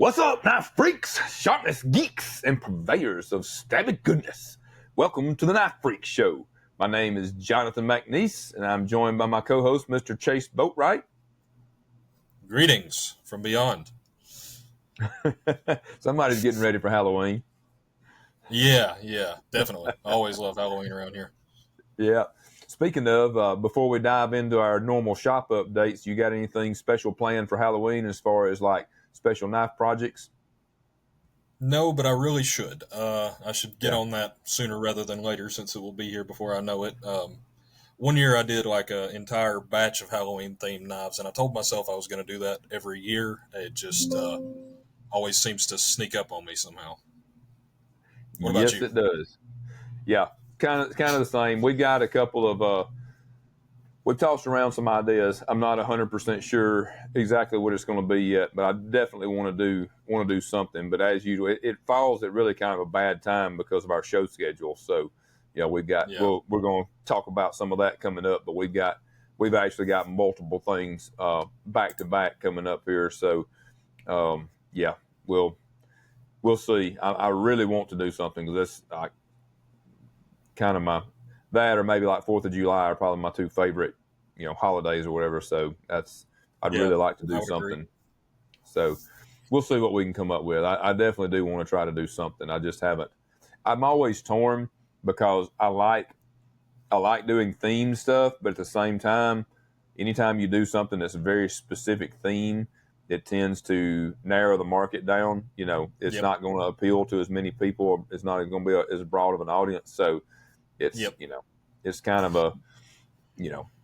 What's up, knife freaks, sharpness geeks, and purveyors of stabby goodness? Welcome to the Knife Freak Show. My name is Jonathan McNeese, and I'm joined by my co-host, Mr. Chase Boatwright. Greetings from beyond. Somebody's getting ready for Halloween. Yeah, definitely. I always love Halloween around here. Yeah. Speaking of, before we dive into our normal shop updates, you got anything special planned for Halloween as far as like special knife projects? No, but I really should. I should get on that sooner rather than later since it will be here before I know it. One year I did like an entire batch of Halloween themed knives, and I told myself I was going to do that every year. It just always seems to sneak up on me somehow. What about you? Yes, it does. Yeah, kind of the same. We got a couple of we've tossed around some ideas. I'm not 100% sure exactly what it's going to be yet, but I definitely want to do something. But as usual, it falls at really kind of a bad time because of our show schedule. So, we're going to talk about some of that coming up. But we've actually got multiple things back to back coming up here. So, we'll see. I really want to do something because that's kind of that or maybe like 4th of July are probably my two favorite, holidays or whatever. So I'd really like to do something. Agree. So we'll see what we can come up with. I definitely do want to try to do something. I just haven't. I'm always torn because I like doing theme stuff, but at the same time, anytime you do something that's a very specific theme, it tends to narrow the market down. It's not going to appeal to as many people. It's not going to be as broad of an audience. So it's, it's kind of a,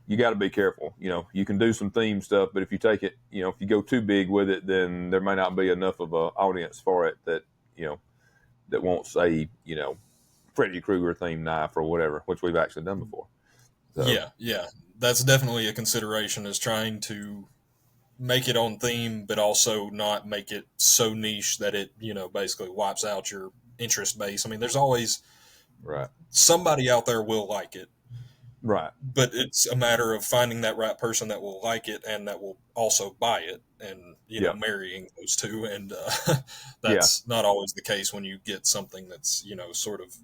you got to be careful. You can do some theme stuff, but if you take it, if you go too big with it, then there may not be enough of an audience for it that, that won't say, Freddy Krueger themed knife or whatever, which we've actually done before. So. Yeah. That's definitely a consideration, is trying to make it on theme, but also not make it so niche that it, basically wipes out your interest base. I mean, there's always somebody out there will like it. Right. But it's a matter of finding that right person that will like it and that will also buy it and, marrying those two. And that's not always the case when you get something that's, sort of,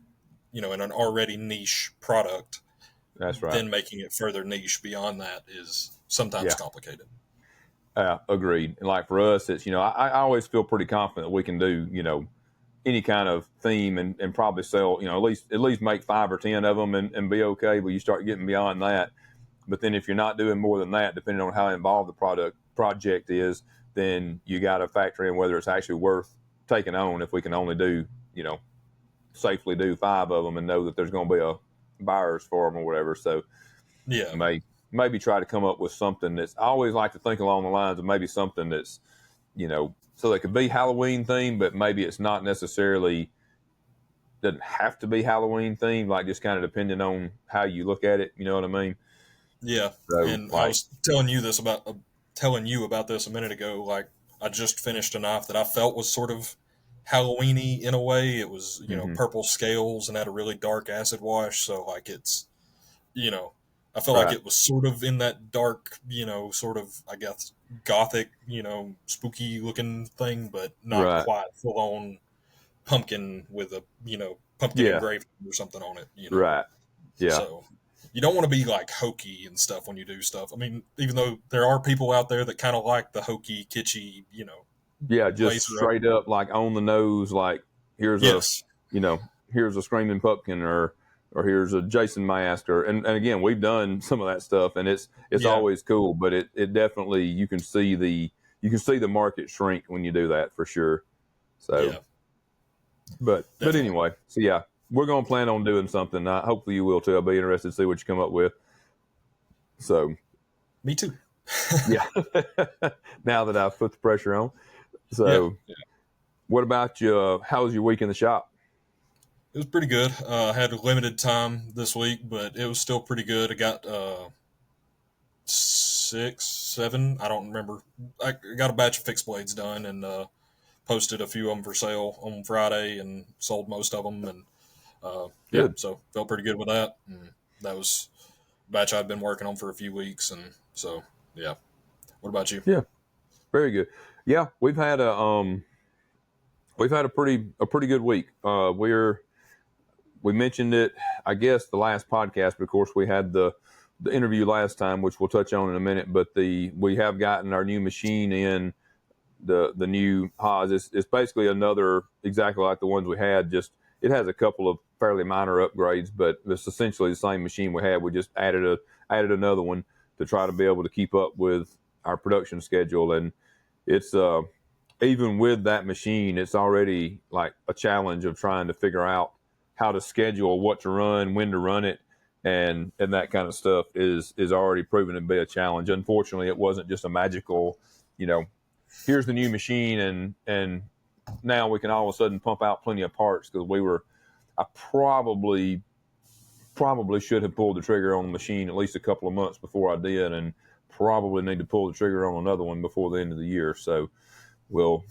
in an already niche product. That's right. Then making it further niche beyond that is sometimes complicated. Agreed. And like for us, it's, I always feel pretty confident that we can do, any kind of theme and probably sell, at least make 5 or 10 of them and be okay. But you start getting beyond that. But then if you're not doing more than that, depending on how involved the project is, then you got to factor in whether it's actually worth taking on. If we can only do, safely do 5 of them and know that there's going to be a buyers for them or whatever. So maybe try to come up with something that's, I always like to think along the lines of maybe something that's, so they could be Halloween themed, but maybe it's not necessarily, doesn't have to be Halloween themed, like just kind of depending on how you look at it. You know what I mean? Yeah. So, and I was telling you about this a minute ago. Like, I just finished a knife that I felt was sort of Halloween-y in a way. It was, purple scales and had a really dark acid wash. So like it's, I felt like it was sort of in that dark, sort of, I guess, gothic, spooky looking thing, but not quite full on pumpkin with a, pumpkin engraving or something on it. Right. Yeah. So you don't want to be like hokey and stuff when you do stuff. I mean, even though there are people out there that kind of like the hokey, kitschy, Yeah, just straight up, like on the nose, like here's a screaming pumpkin or here's a Jason mask and again, we've done some of that stuff and it's always cool, but it definitely, you can see the market shrink when you do that for sure. So, but anyway, so we're going to plan on doing something. Hopefully you will too. I'll be interested to see what you come up with. So, me too. Yeah. Now that I've put the pressure on. So, What about you? How was your week in the shop? It was pretty good. I had a limited time this week, but it was still pretty good. I got 6, 7, I don't remember. I got a batch of fixed blades done and posted a few of them for sale on Friday and sold most of them. And so felt pretty good with that. And that was a batch I'd been working on for a few weeks. And so, What about you? Yeah, very good. Yeah, we've had a We've had a pretty good week. We mentioned it, I guess, the last podcast, but of course we had the interview last time, which we'll touch on in a minute. But we have gotten our new machine in, the new Haas. It's basically another, exactly like the ones we had. Just it has a couple of fairly minor upgrades, but it's essentially the same machine we had. We just added another one to try to be able to keep up with our production schedule. And it's even with that machine, it's already like a challenge of trying to figure out how to schedule what to run, when to run it, and that kind of stuff is already proven to be a challenge. Unfortunately, it wasn't just a magical, here's the new machine and now we can all of a sudden pump out plenty of parts, because I probably should have pulled the trigger on the machine at least a couple of months before I did, and probably need to pull the trigger on another one before the end of the year. So we'll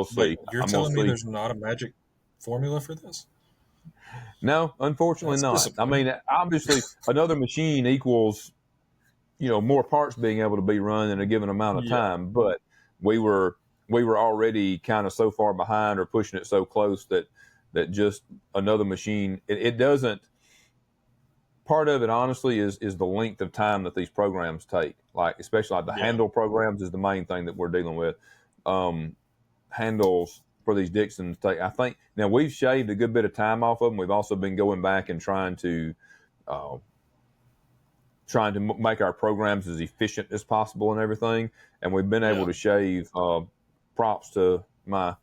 see. You're telling me there's not a magic formula for this? No, unfortunately not. I mean, obviously, another machine equals, more parts being able to be run in a given amount of time. But we were already kind of so far behind, or pushing it so close that just another machine, it doesn't. Part of it, honestly, is the length of time that these programs take. Like, especially like the handle programs is the main thing that we're dealing with. Handles for these Dixons take, I think, now we've shaved a good bit of time off of them. We've also been going back and trying to make our programs as efficient as possible and everything. And we've been able to shave. Props to my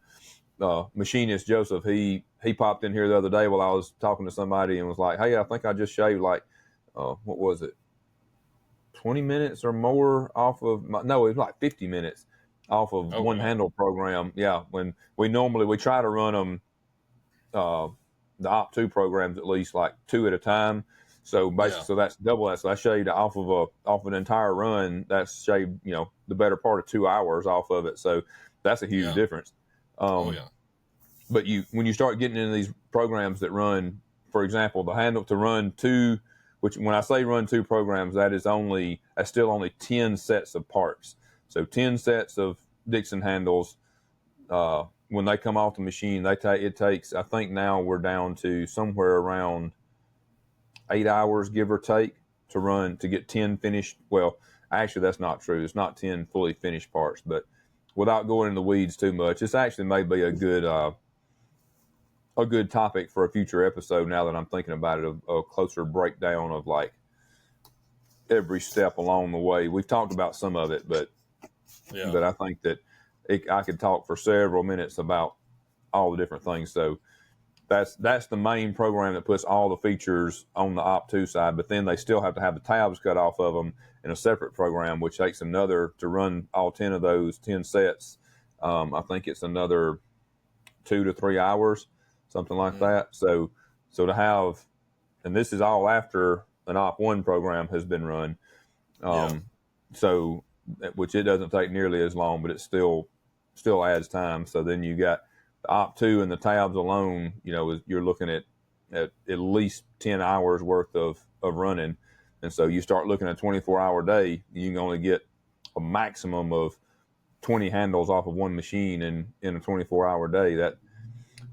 machinist Joseph. He popped in here the other day while I was talking to somebody and was like, "Hey, I think I just shaved like what was it, 20 minutes or more off of my." No, it was like 50 minutes off of one handle program. Yeah, when we try to run them, the Op2 programs at least like 2 at a time. So basically, so that's double that. So I shaved off an entire run. That's shaved, the better part of 2 hours off of it. So that's a huge difference. But when you start getting into these programs that run, for example, the handle to run 2, which when I say run 2 programs, that's still only 10 sets of parts. So 10 sets of Dixon handles, when they come off the machine, it takes, I think now we're down to somewhere around 8 hours, give or take, to get 10 finished. Well, actually, that's not true. It's not 10 fully finished parts, but without going in the weeds too much, this actually may be a good topic for a future episode. Now that I'm thinking about it, a closer breakdown of like every step along the way. We've talked about some of it, but I think that I could talk for several minutes about all the different things. So that's the main program that puts all the features on the Op2 side, but then they still have to have the tabs cut off of them in a separate program, which takes another, to run all 10 of those 10 sets. I think it's another 2 to 3 hours, something like that. So to have, and this is all after an Op1 program has been run. So, which it doesn't take nearly as long, but it still adds time. So then you got the Op2 and the tabs alone, you're looking at least 10 hours worth of running. And so you start looking at a 24-hour day, you can only get a maximum of 20 handles off of one machine in a 24-hour day.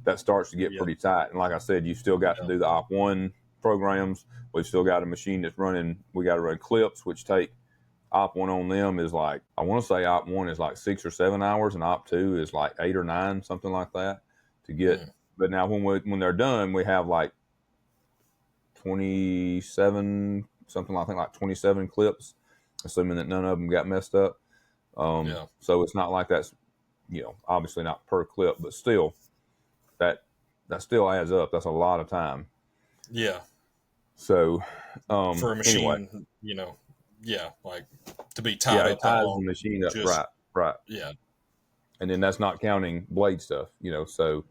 That starts to get pretty tight. And like I said, you still got to do the Op1 programs. We've still got a machine that's running. We got to run clips, which take Op1 on them is like, I want to say Op1 is like 6 or 7 hours, and Op2 is like 8 or 9, something like that to get. But now when they're done, we have like 27, something like 27 clips, assuming that none of them got messed up. So it's not like that's, obviously not per clip, but still that still adds up. That's a lot of time. Yeah. So for a machine, anyway. Like to be tied up. It ties the machine up, right. Yeah. And then that's not counting blade stuff, so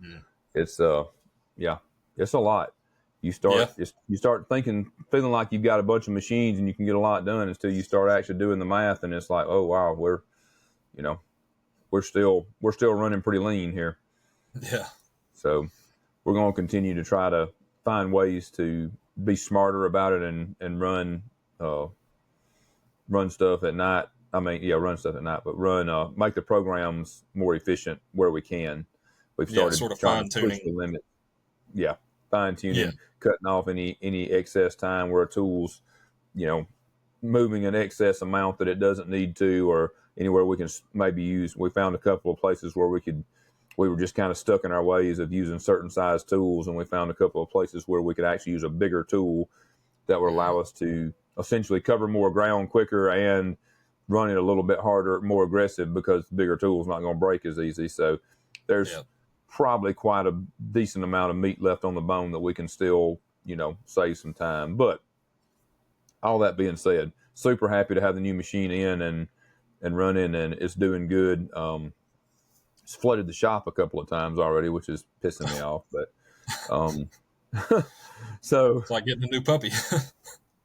it's it's a lot. You start feeling like you've got a bunch of machines and you can get a lot done until you start actually doing the math, and it's like, oh wow, we're still running pretty lean here. Yeah. So we're going to continue to try to find ways to be smarter about it and run stuff at night. Run stuff at night, but make the programs more efficient where we can. we've started sort of trying fine to push tuning. the limit. Yeah, fine tuning, cutting off any excess time where a tool's, moving an excess amount that it doesn't need to, or anywhere we can maybe use. We found a couple of places where we were just kind of stuck in our ways of using certain size tools, and we found a couple of places where we could actually use a bigger tool that would allow us to essentially cover more ground quicker and run it a little bit harder, more aggressive, because the bigger tool is not going to break as easy. So there's probably quite a decent amount of meat left on the bone that we can still, save some time. But all that being said, super happy to have the new machine in and running, and it's doing good. It's flooded the shop a couple of times already, which is pissing me off. But so it's like getting a new puppy.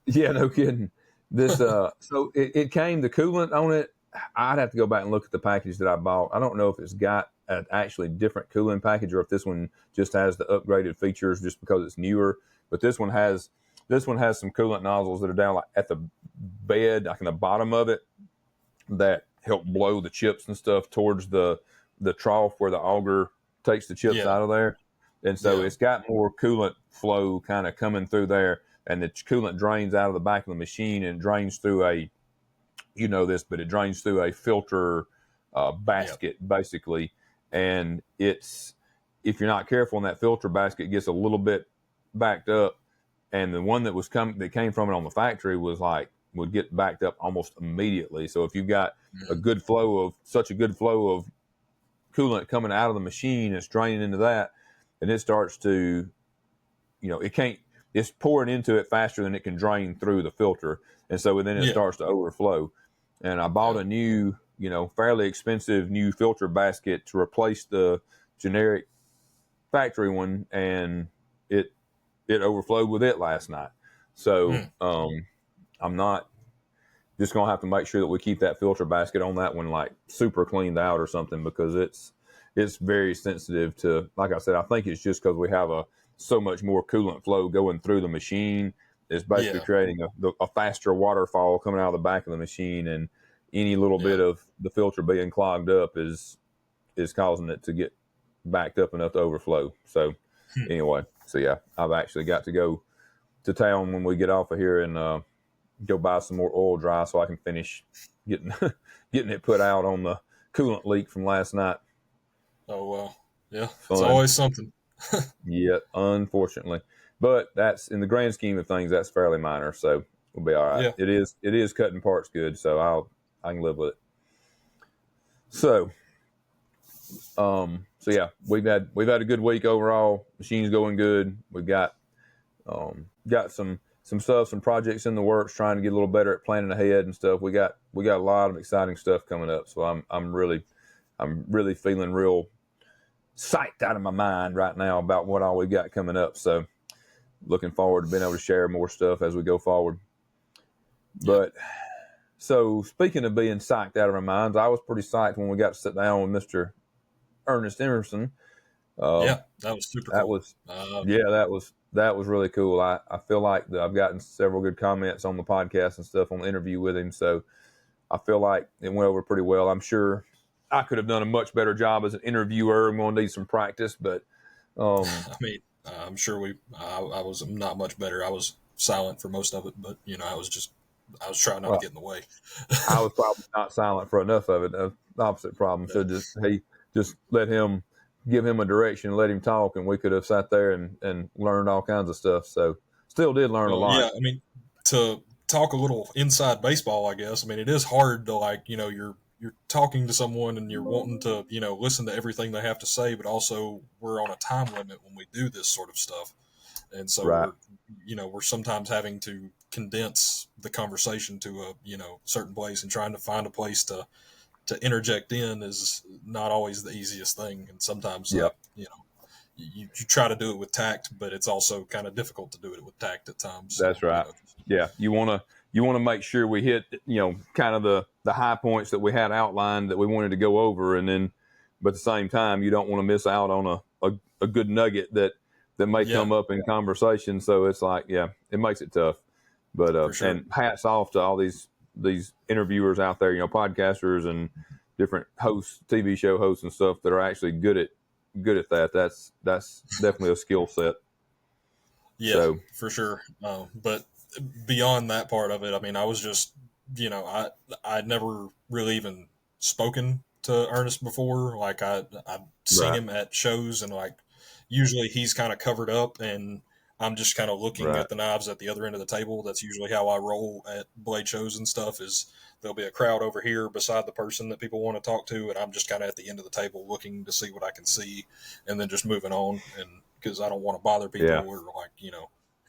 Yeah, no kidding. This so it came, the coolant on it. I'd have to go back and look at the package that I bought. I don't know if it's got an actually different coolant package, or if this one just has the upgraded features just because it's newer. But this one has some coolant nozzles that are down like at the bed, like in the bottom of it, that help blow the chips and stuff towards the trough where the auger takes the chips out of there. And so it's got more coolant flow kind of coming through there, and the coolant drains out of the back of the machine and drains through it drains through a filter basket basically. And if you're not careful, in that filter basket gets a little bit backed up, and the one that came from it on the factory would get backed up almost immediately. So if you've got such a good flow of coolant coming out of the machine, it's draining into that, and it starts to, it's pouring into it faster than it can drain through the filter. And so then it starts to overflow. And I bought a new, fairly expensive new filter basket to replace the generic factory one, and it overflowed with it last night. So I'm not just going to have to make sure that we keep that filter basket on that one like super cleaned out or something, because it's very sensitive to, like I said, I think it's just because we have so much more coolant flow going through the machine. It's basically creating a faster waterfall coming out of the back of the machine, and any little bit of the filter being clogged up is causing it to get backed up enough to overflow. So anyway, I've actually got to go to town when we get off of here and go buy some more oil dry so I can finish getting it put out on the coolant leak from last night. Oh well, yeah, it's always something. Yeah, unfortunately, but that's, in the grand scheme of things, that's fairly minor, so we'll be all right. Yeah. It is cutting parts good, so I can live with it. So yeah, we've had a good week overall. Machine's going good. We've got some stuff, some projects in the works, trying to get a little better at planning ahead and stuff. We got a lot of exciting stuff coming up, so I'm really feeling real psyched out of my mind right now about what all we got coming up. So looking forward to being able to share more stuff as we go forward. But so speaking of being psyched out of our minds, I was pretty psyched when we got to sit down with Mr. Ernest Emerson. That was super cool. That was really cool. I feel like I've gotten several good comments on the podcast and stuff on the interview with him, so I feel like it went over pretty well. I'm sure I could have done a much better job as an interviewer. I'm going to need some practice, but I'm sure I was not much better. I was silent for most of it, but I was trying not to get in the way. I was probably not silent for enough of it. The opposite problem. So just let him, give him a direction, let him talk, and we could have sat there and learned all kinds of stuff. So still did learn a lot. Yeah, to talk a little inside baseball, I guess. It is hard to you're talking to someone and you're wanting to, listen to everything they have to say, but also we're on a time limit when we do this sort of stuff. And so we're sometimes having to condense the conversation to a, certain place, and trying to find a place to interject in is not always the easiest thing. And sometimes, you try to do it with tact, but it's also kind of difficult to do it with tact at times. That's right. Yeah. You want to make sure we hit, kind of the high points that we had outlined that we wanted to go over. And then, but at the same time, you don't want to miss out on a good nugget that may come up in conversation. So it's like, it makes it tough. But, sure. And hats off to all these interviewers out there, podcasters and different hosts, TV show hosts and stuff that are actually good at good at that. That's definitely a skill set. Yeah, so, for sure. But beyond that part of it, I mean, I was just, I'd never really even spoken to Ernest before. Like I've seen him at shows, and like usually he's kind of covered up, and I'm just kind of looking at the knives at the other end of the table. That's usually how I roll at blade shows and stuff. Is there'll be a crowd over here beside the person that people want to talk to, and I'm just kind of at the end of the table looking to see what I can see, and then just moving on. And because I don't want to bother people, or like,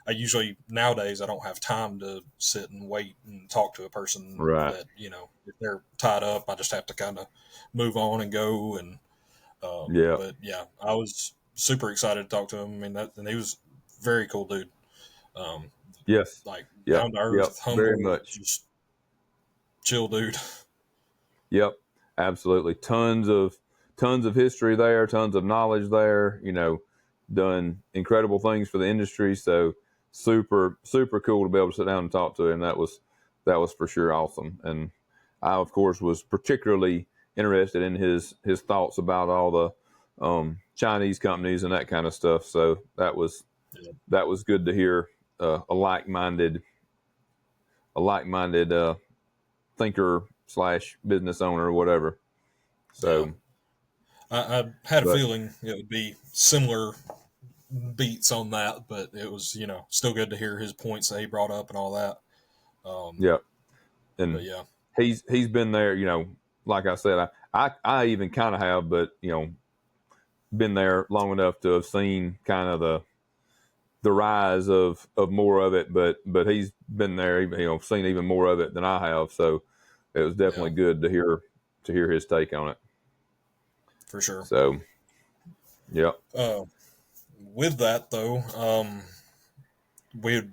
I usually nowadays I don't have time to sit and wait and talk to a person that, if they're tied up, I just have to kind of move on and go. And but yeah, I was super excited to talk to him. I mean, and he was a very cool dude. Yes, like down to earth, humble, very much, just chill dude. Yep, absolutely. Tons of history there, tons of knowledge there. Done incredible things for the industry. So super cool to be able to sit down and talk to him. That was for sure awesome. And I, of course, was particularly interested in his thoughts about all the Chinese companies and that kind of stuff. So that was good to hear. A like-minded thinker / business owner or whatever. So I had a feeling it would be similar beats on that, but it was, still good to hear his points that he brought up and all that. And he's been there, like I said, I even kind of have, but been there long enough to have seen kind of the rise of more of it, but he's been there, seen even more of it than I have. So it was definitely good to hear his take on it. For sure. So, yeah. With that though, we'd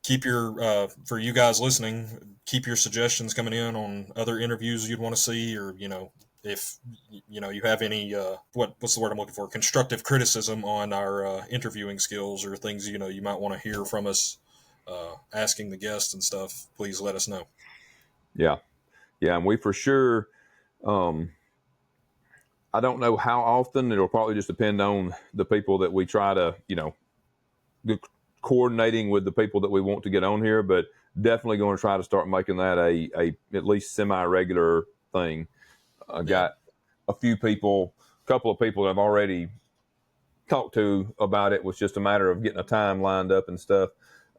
keep your for you guys listening, keep your suggestions coming in on other interviews you'd want to see, or if you have any what's the word I'm looking for, constructive criticism on our interviewing skills, or things you might want to hear from us, asking the guests and stuff. Please let us know. Yeah, and we for sure. I don't know how often. It'll probably just depend on the people that we try to, coordinating with the people that we want to get on here, but definitely going to try to start making that a at least semi-regular thing. I got a couple of people that I've already talked to about it. Was just a matter of getting a time lined up and stuff,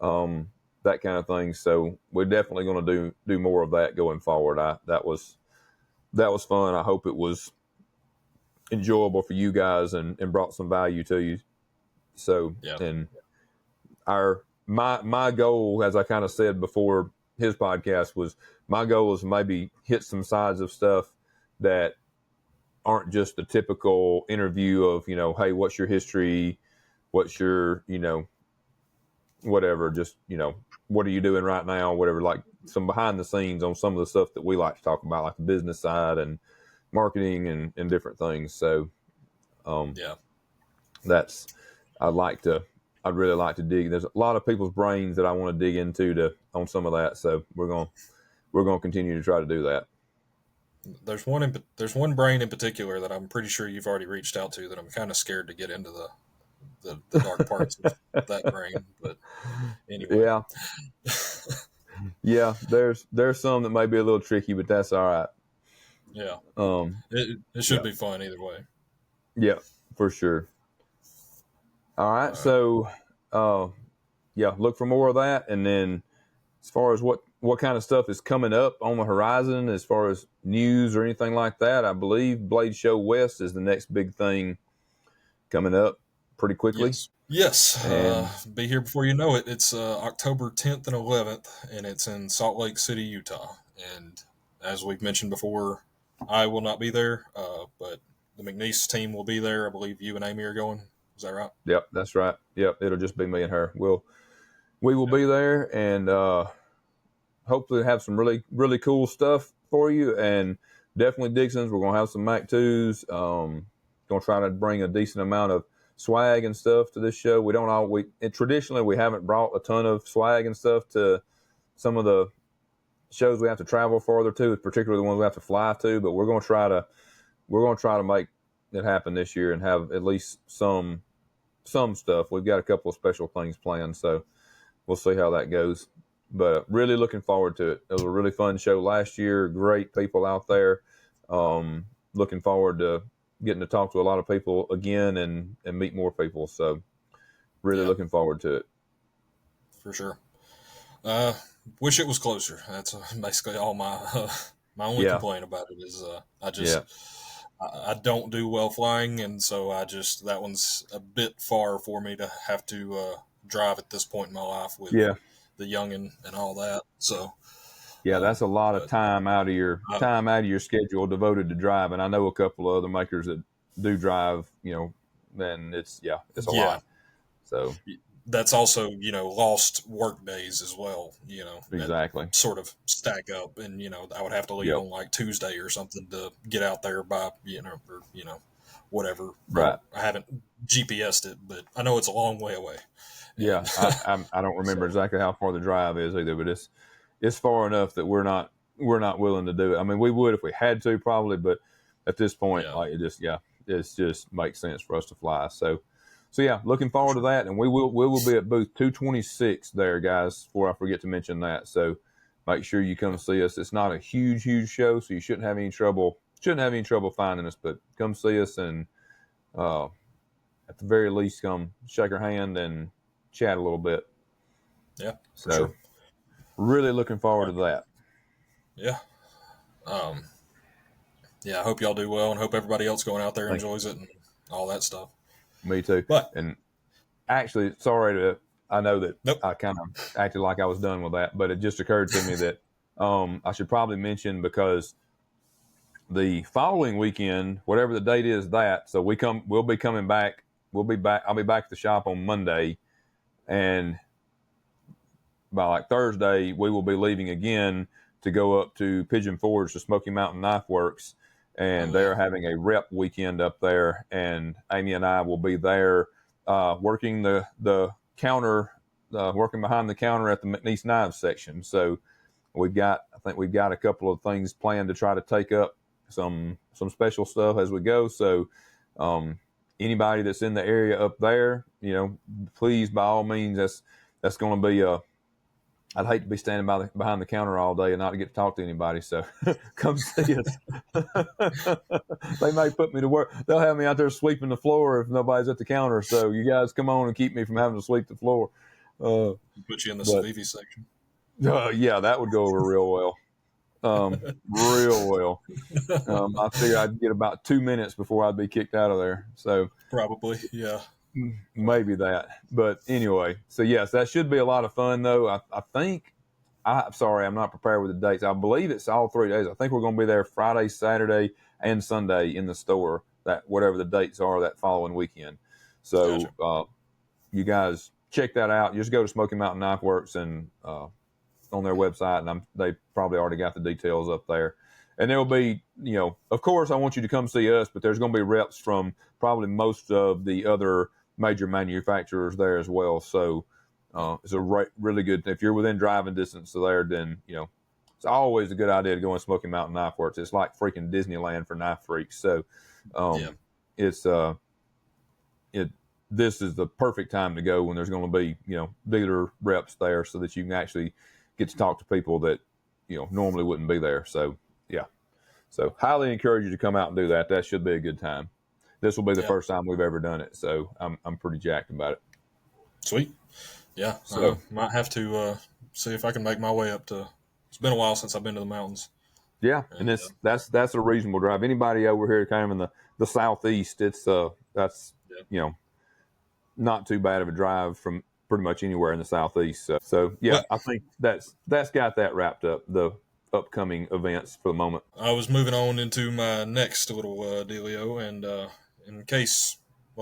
that kind of thing. So we're definitely going to do more of that going forward. That was fun. I hope it was enjoyable for you guys and brought some value to you. So, and my goal, as I kind of said before his podcast, was my goal is maybe hit some sides of stuff that aren't just the typical interview of, hey, what's your history? What's your, whatever, just, what are you doing right now? Whatever, like some behind the scenes on some of the stuff that we like to talk about, like the business side and marketing and different things. So, that's, I'd really like to dig. There's a lot of people's brains that I want to dig into on some of that. So we're going to continue to try to do that. There's one brain in particular that I'm pretty sure you've already reached out to, that I'm kind of scared to get into the dark parts of that brain. But anyway. Yeah. There's some that may be a little tricky, but that's all right. Yeah. It should be fun either way. Yeah, for sure. All right. So, look for more of that. And then as far as what kind of stuff is coming up on the horizon, as far as news or anything like that, I believe Blade Show West is the next big thing coming up pretty quickly. Yes. Be here before you know it. It's October 10th and 11th, and it's in Salt Lake City, Utah. And as we've mentioned before, I will not be there, but the McNeese team will be there. I believe you and Amy are going. Is that right? Yep, that's right. Yep, it'll just be me and her. We will be there, and hopefully have some really, really cool stuff for you. And definitely Dixons. We're gonna have some Mac 2s. Gonna try to bring a decent amount of swag and stuff to this show. Traditionally we haven't brought a ton of swag and stuff to some of the shows we have to travel farther to, particularly the ones we have to fly to. But we're gonna try to make that happened this year and have at least some stuff. We've got a couple of special things planned, so we'll see how that goes. But really looking forward to it. It was a really fun show last year. Great people out there. Looking forward to getting to talk to a lot of people again and meet more people. So really looking forward to it. For sure. Wish it was closer. That's basically all my my only complaint about it is I don't do well flying, and so that one's a bit far for me to have to drive at this point in my life with the youngin and all that. So that's a lot of time out of your schedule devoted to driving. I know a couple of other makers that do drive, then it's a lot. So that's also, lost work days as well, exactly, sort of stack up, and, I would have to leave on like Tuesday or something to get out there by, whatever. Right. I haven't GPSed it, but I know it's a long way away. Yeah. I don't remember exactly how far the drive is either, but it's far enough that we're not willing to do it. I mean, we would if we had to probably, but at this point, it just makes sense for us to fly. So looking forward to that, and we will be at booth 226 there, guys. Before I forget to mention that, so make sure you come see us. It's not a huge show, so you shouldn't have any trouble finding us. But come see us, and at the very least, come shake our hand and chat a little bit. Yeah, so sure. Really looking forward to that. Yeah. I hope y'all do well, and hope everybody else going out there enjoys it and all that stuff. Me too. And actually, I know that I kind of acted like I was done with that, but it just occurred to me that I should probably mention, because the following weekend, whatever the date is, so we'll be coming back. I'll be back at the shop on Monday, and by like Thursday, we will be leaving again to go up to Pigeon Forge to Smoky Mountain Knife Works. And they're having a rep weekend up there, and Amy and I will be there working the counter, working behind the counter at the McNeese Knives section. So I think we've got a couple of things planned to try to take up some special stuff as we go. So anybody that's in the area up there, please, by all means, that's going to be I'd hate to be standing behind the counter all day and not get to talk to anybody. So come see us. They may put me to work. They'll have me out there sweeping the floor if nobody's at the counter. So you guys come on and keep me from having to sweep the floor. Put you in the Savivi section. That would go over real well. Real well. I figure I'd get about 2 minutes before I'd be kicked out of there. So probably, yeah. Maybe that. But anyway, so yes, that should be a lot of fun, though. I think, I'm sorry, I'm not prepared with the dates. I believe it's all 3 days. I think we're going to be there Friday, Saturday, and Sunday in the store, that whatever the dates are that following weekend. So gotcha. You guys check that out. Just go to Smoky Mountain Knife Works and on their website, and they probably already got the details up there. And there will be, of course, I want you to come see us, but there's going to be reps from probably most of the other major manufacturers there as well. So it's a really good, if you're within driving distance of there, then, it's always a good idea to go in Smoky Mountain Knife Works. It's like freaking Disneyland for knife freaks. So this is the perfect time to go when there's going to be, dealer reps there, so that you can actually get to talk to people that, normally wouldn't be there. So, so highly encourage you to come out and do that. That should be a good time. This will be the first time we've ever done it, so I'm pretty jacked about it. Sweet. Yeah, so might have to see if I can make my way up to. It's been a while since I've been to the mountains. Yeah, and that's a reasonable drive. Anybody over here kind of in the southeast, that's not too bad of a drive from pretty much anywhere in the southeast. So I think that's got that wrapped up. The upcoming events for the moment. I was moving on into my next little dealio, and in case,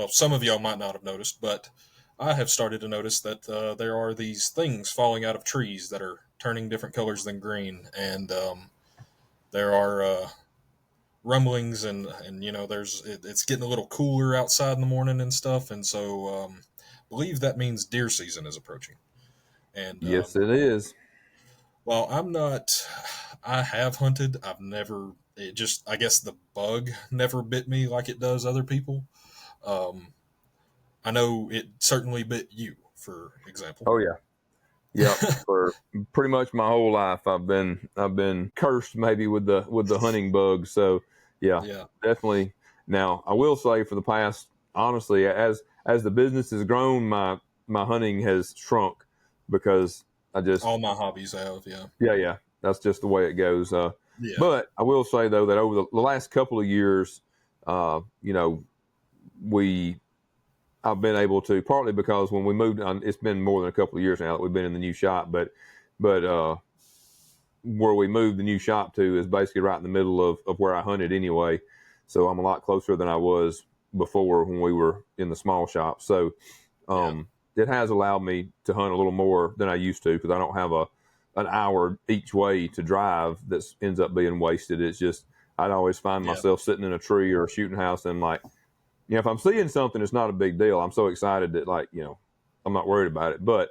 some of y'all might not have noticed, but I have started to notice that there are these things falling out of trees that are turning different colors than green, and there are rumblings, and it's getting a little cooler outside in the morning and stuff, and so I believe that means deer season is approaching. And yes, it is. Well, I have hunted. I've never it just, I guess the bug never bit me like it does other people. I know it certainly bit you, for example. Oh yeah. Yep. For pretty much my whole life, I've been cursed maybe with the hunting bug. So Yeah. definitely. Now I will say, for the past, honestly, as the business has grown, my hunting has shrunk, because I just, All my hobbies have. Yeah. yeah, that's just the way it goes. Yeah. But I will say though that over the last couple of years, you know, I've been able to, partly because when we moved on, it's been more than a couple of years now that we've been in the new shop, but where we moved the new shop to is basically right in the middle of where I hunted anyway. So I'm a lot closer than I was before when we were in the small shop. So it has allowed me to hunt a little more than I used to, because I don't have an hour each way to drive that ends up being wasted. It's just, I'd always find myself sitting in a tree or a shooting house, and like, if I'm seeing something, it's not a big deal. I'm so excited that, like, I'm not worried about it. But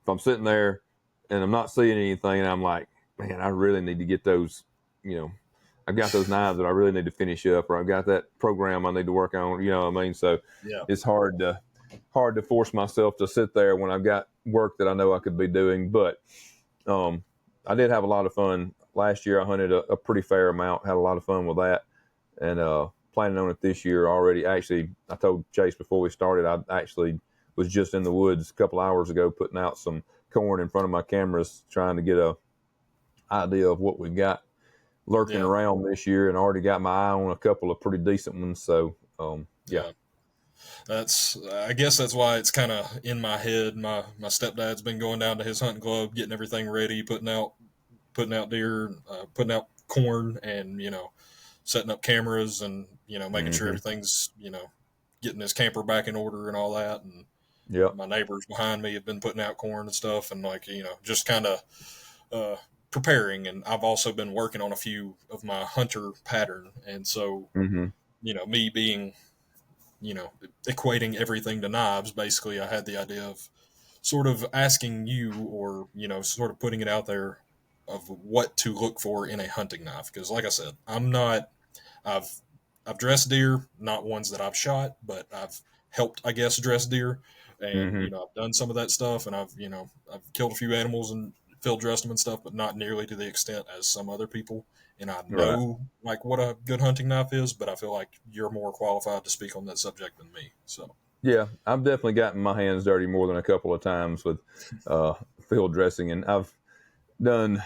if I'm sitting there and I'm not seeing anything, and I'm like, man, I really need to get those, I've got those knives that I really need to finish up, or I've got that program I need to work on, you know what I mean? So it's hard to force myself to sit there when I've got work that I know I could be doing. But I did have a lot of fun. Last year I hunted a pretty fair amount, had a lot of fun with that. And planning on it this year already. Actually, I told Chase before we started, I actually was just in the woods a couple hours ago putting out some corn in front of my cameras, trying to get a idea of what we've got lurking around this year, and already got my eye on a couple of pretty decent ones. So, yeah. I guess that's why it's kind of in my head. My stepdad's been going down to his hunting club, getting everything ready, putting out deer, putting out corn, and setting up cameras, and making sure everything's getting his camper back in order and all that. And my neighbors behind me have been putting out corn and stuff, and just kind of preparing. And I've also been working on a few of my hunter pattern, and so me being equating everything to knives, basically I had the idea of sort of asking you, or sort of putting it out there, of what to look for in a hunting knife. Because like I said, I've dressed deer, not ones that I've shot, but I've helped, I guess, dress deer, and I've done some of that stuff, and I've killed a few animals and field dressed them and stuff, but not nearly to the extent as some other people. And I know like what a good hunting knife is, but I feel like you're more qualified to speak on that subject than me. So yeah, I've definitely gotten my hands dirty more than a couple of times with field dressing, and I've done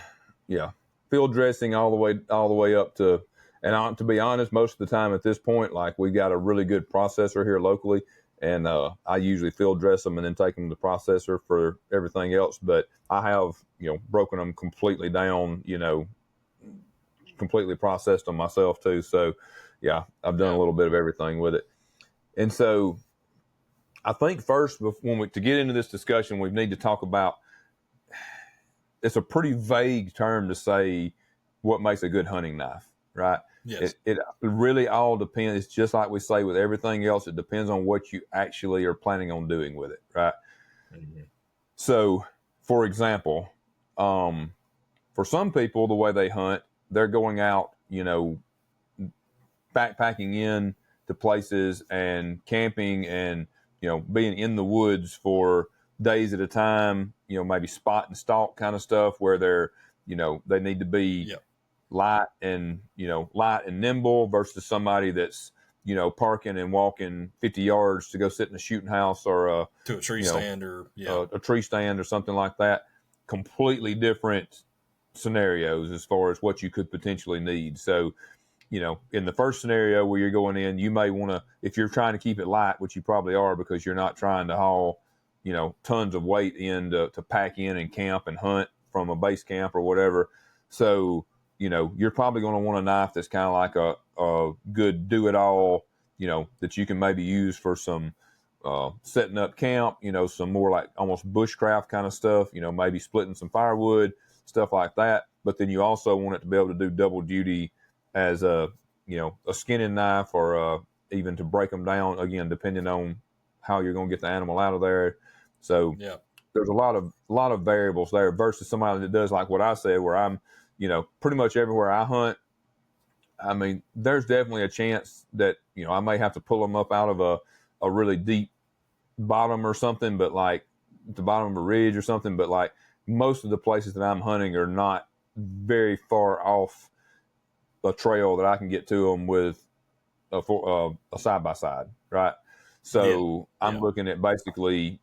field dressing all the way up to. And to be honest, most of the time at this point, like, we got a really good processor here locally, and I usually field dress them and then take them to the processor for everything else. But I have, broken them completely down, completely processed them myself too. So yeah, I've done a little bit of everything with it. And so I think first, to get into this discussion, we need to talk about, it's a pretty vague term to say what makes a good hunting knife, right? Yes. It really all depends. It's just like we say with everything else. It depends on what you actually are planning on doing with it, right? Mm-hmm. So, for example, for some people, the way they hunt, they're going out, backpacking in to places and camping, and being in the woods for days at a time. Maybe spot and stalk kind of stuff, where they're they need to be light and nimble, versus somebody that's parking and walking 50 yards to go sit in a shooting house, or to a tree stand, or a tree stand or something like that. Completely different scenarios as far as what you could potentially need. So in the first scenario where you're going in, you may want to, if you're trying to keep it light, which you probably are, because you're not trying to haul tons of weight in to pack in and camp and hunt from a base camp or whatever. So you're probably going to want a knife that's kind of like a good do-it-all, that you can maybe use for some setting up camp, some more like almost bushcraft kind of stuff, maybe splitting some firewood, stuff like that. But then you also want it to be able to do double duty as a skinning knife, or even to break them down, again, depending on how you're going to get the animal out of there. So there's a lot of variables there, versus somebody that does like what I said, where I'm, pretty much everywhere I hunt, I mean, there's definitely a chance that, I may have to pull them up out of a really deep bottom or something, but like the bottom of a ridge or something. But like most of the places that I'm hunting are not very far off a trail that I can get to them with a side by side, right? So I'm looking at basically,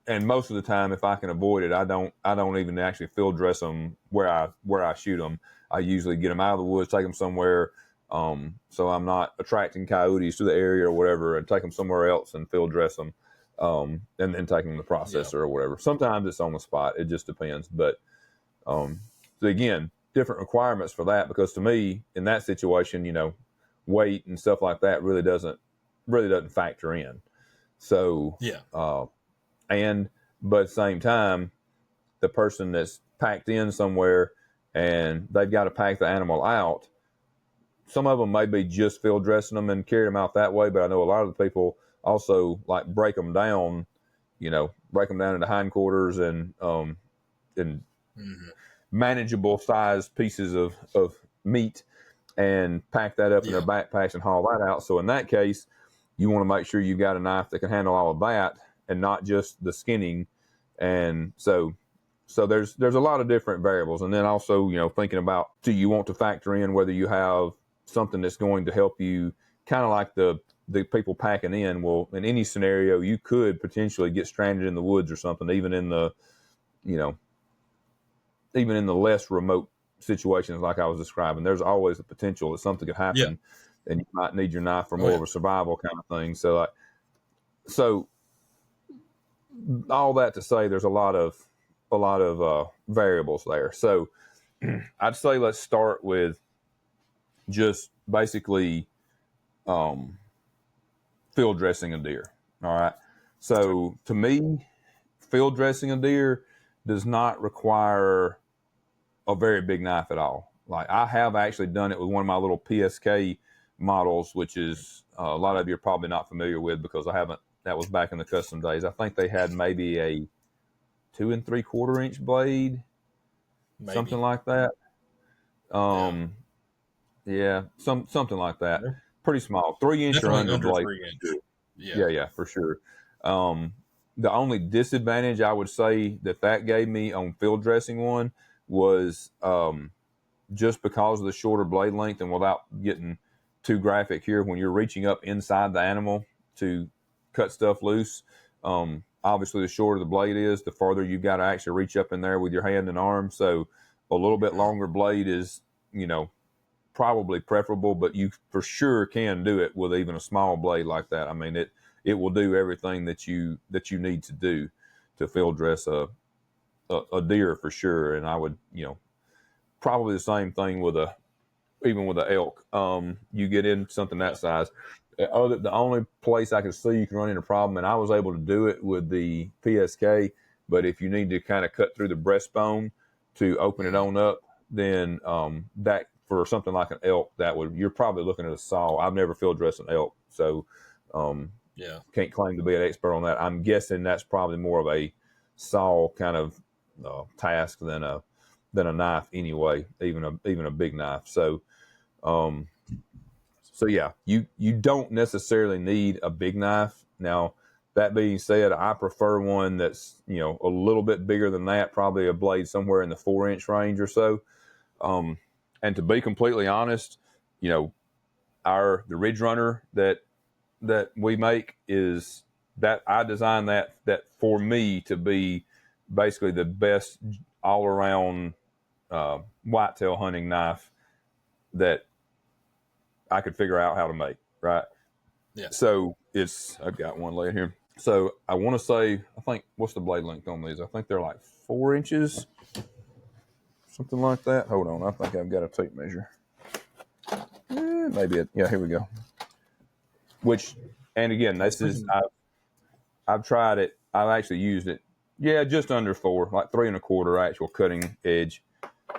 and most of the time, if I can avoid it, I don't even actually field dress them where I shoot them. I usually get them out of the woods, take them somewhere, so I'm not attracting coyotes to the area or whatever, and take them somewhere else and field dress them, and then take them to the processor or whatever. Sometimes it's on the spot. It just depends. But so again, different requirements for that, because to me, in that situation, weight and stuff like that really doesn't factor in. So but at the same time, the person that's packed in somewhere and they've got to pack the animal out, some of them may be just field dressing them and carry them out that way. But I know a lot of the people also like break them down into hindquarters and manageable size pieces of meat and pack that up in their backpacks and haul that out. So in that case, you want to make sure you've got a knife that can handle all of that and not just the skinning. And so there's a lot of different variables. And then also, thinking about, do you want to factor in whether you have something that's going to help you, kind of like the people packing in? Well, in any scenario, you could potentially get stranded in the woods or something, even in the less remote situations like I was describing. There's always the potential that something could happen and you might need your knife for more of a survival kind of thing. So all that to say, there's a lot of variables there. So I'd say let's start with just basically field dressing a deer. All right. So to me, field dressing a deer does not require a very big knife at all. Like I have actually done it with one of my little PSK models, which is a lot of you are probably not familiar with because that was back in the custom days. I think they had maybe a 2 3/4 inch blade, something like that. Something like that. Yeah. Pretty small, 3 inch Definitely or under blade. 3 inch. Yeah, for sure. The only disadvantage I would say that gave me on field dressing one was just because of the shorter blade length, and without getting too graphic here, when you're reaching up inside the animal to cut stuff loose, obviously the shorter the blade is, the farther you've got to actually reach up in there with your hand and arm. So a little bit longer blade is, probably preferable, but you for sure can do it with even a small blade like that. I mean, it will do everything that you need to do to field dress a deer for sure. And I would, probably the same thing even with an elk. You get in something that size. The only place I could see you can run into a problem, and I was able to do it with the PSK, but if you need to kind of cut through the breastbone to open it on up, then that for something like an elk, you're probably looking at a saw. I've never field dressed an elk, so can't claim to be an expert on that. I'm guessing that's probably more of a saw kind of task than a knife anyway, even a big knife. So yeah, you don't necessarily need a big knife. Now, that being said, I prefer one that's, a little bit bigger than that, probably a blade somewhere in the 4 inch range or so. And to be completely honest, the Ridge Runner that we make is that I designed that for me to be basically the best all around whitetail hunting knife that I could figure out how to make. Right. Yeah. So I've got one laying here. So I want to say, I think, what's the blade length on these? I think they're like 4 inches. Something like that. Hold on. I think I've got a tape measure. Maybe here we go. And again, this is, I've tried it. I've actually used it. Yeah, just under 4, like 3 1/4 actual cutting edge.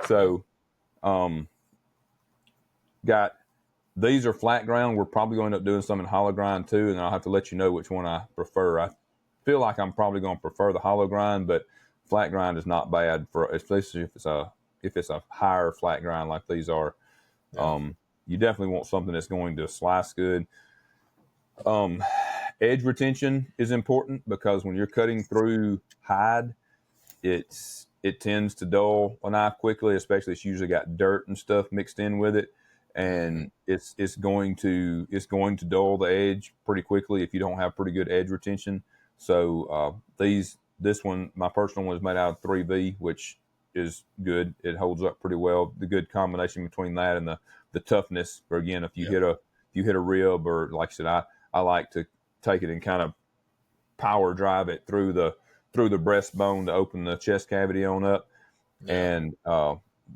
So, these are flat ground. We're probably going to end up doing some in hollow grind too, and I'll have to let you know which one I prefer. I feel like I'm probably going to prefer the hollow grind, but flat grind is not bad, especially if it's a higher flat grind like these are. Yeah. You definitely want something that's going to slice good. Edge retention is important because when you're cutting through hide, it tends to dull a knife quickly, especially it's usually got dirt and stuff mixed in with it, and it's going to dull the edge pretty quickly if you don't have pretty good edge retention. So this one, my personal one, is made out of 3B, which is good. It holds up pretty well. The good combination between that and the toughness. For again, if you hit a rib, or like I said, I like to take it and kind of power drive it through the breastbone to open the chest cavity on up. Yeah. And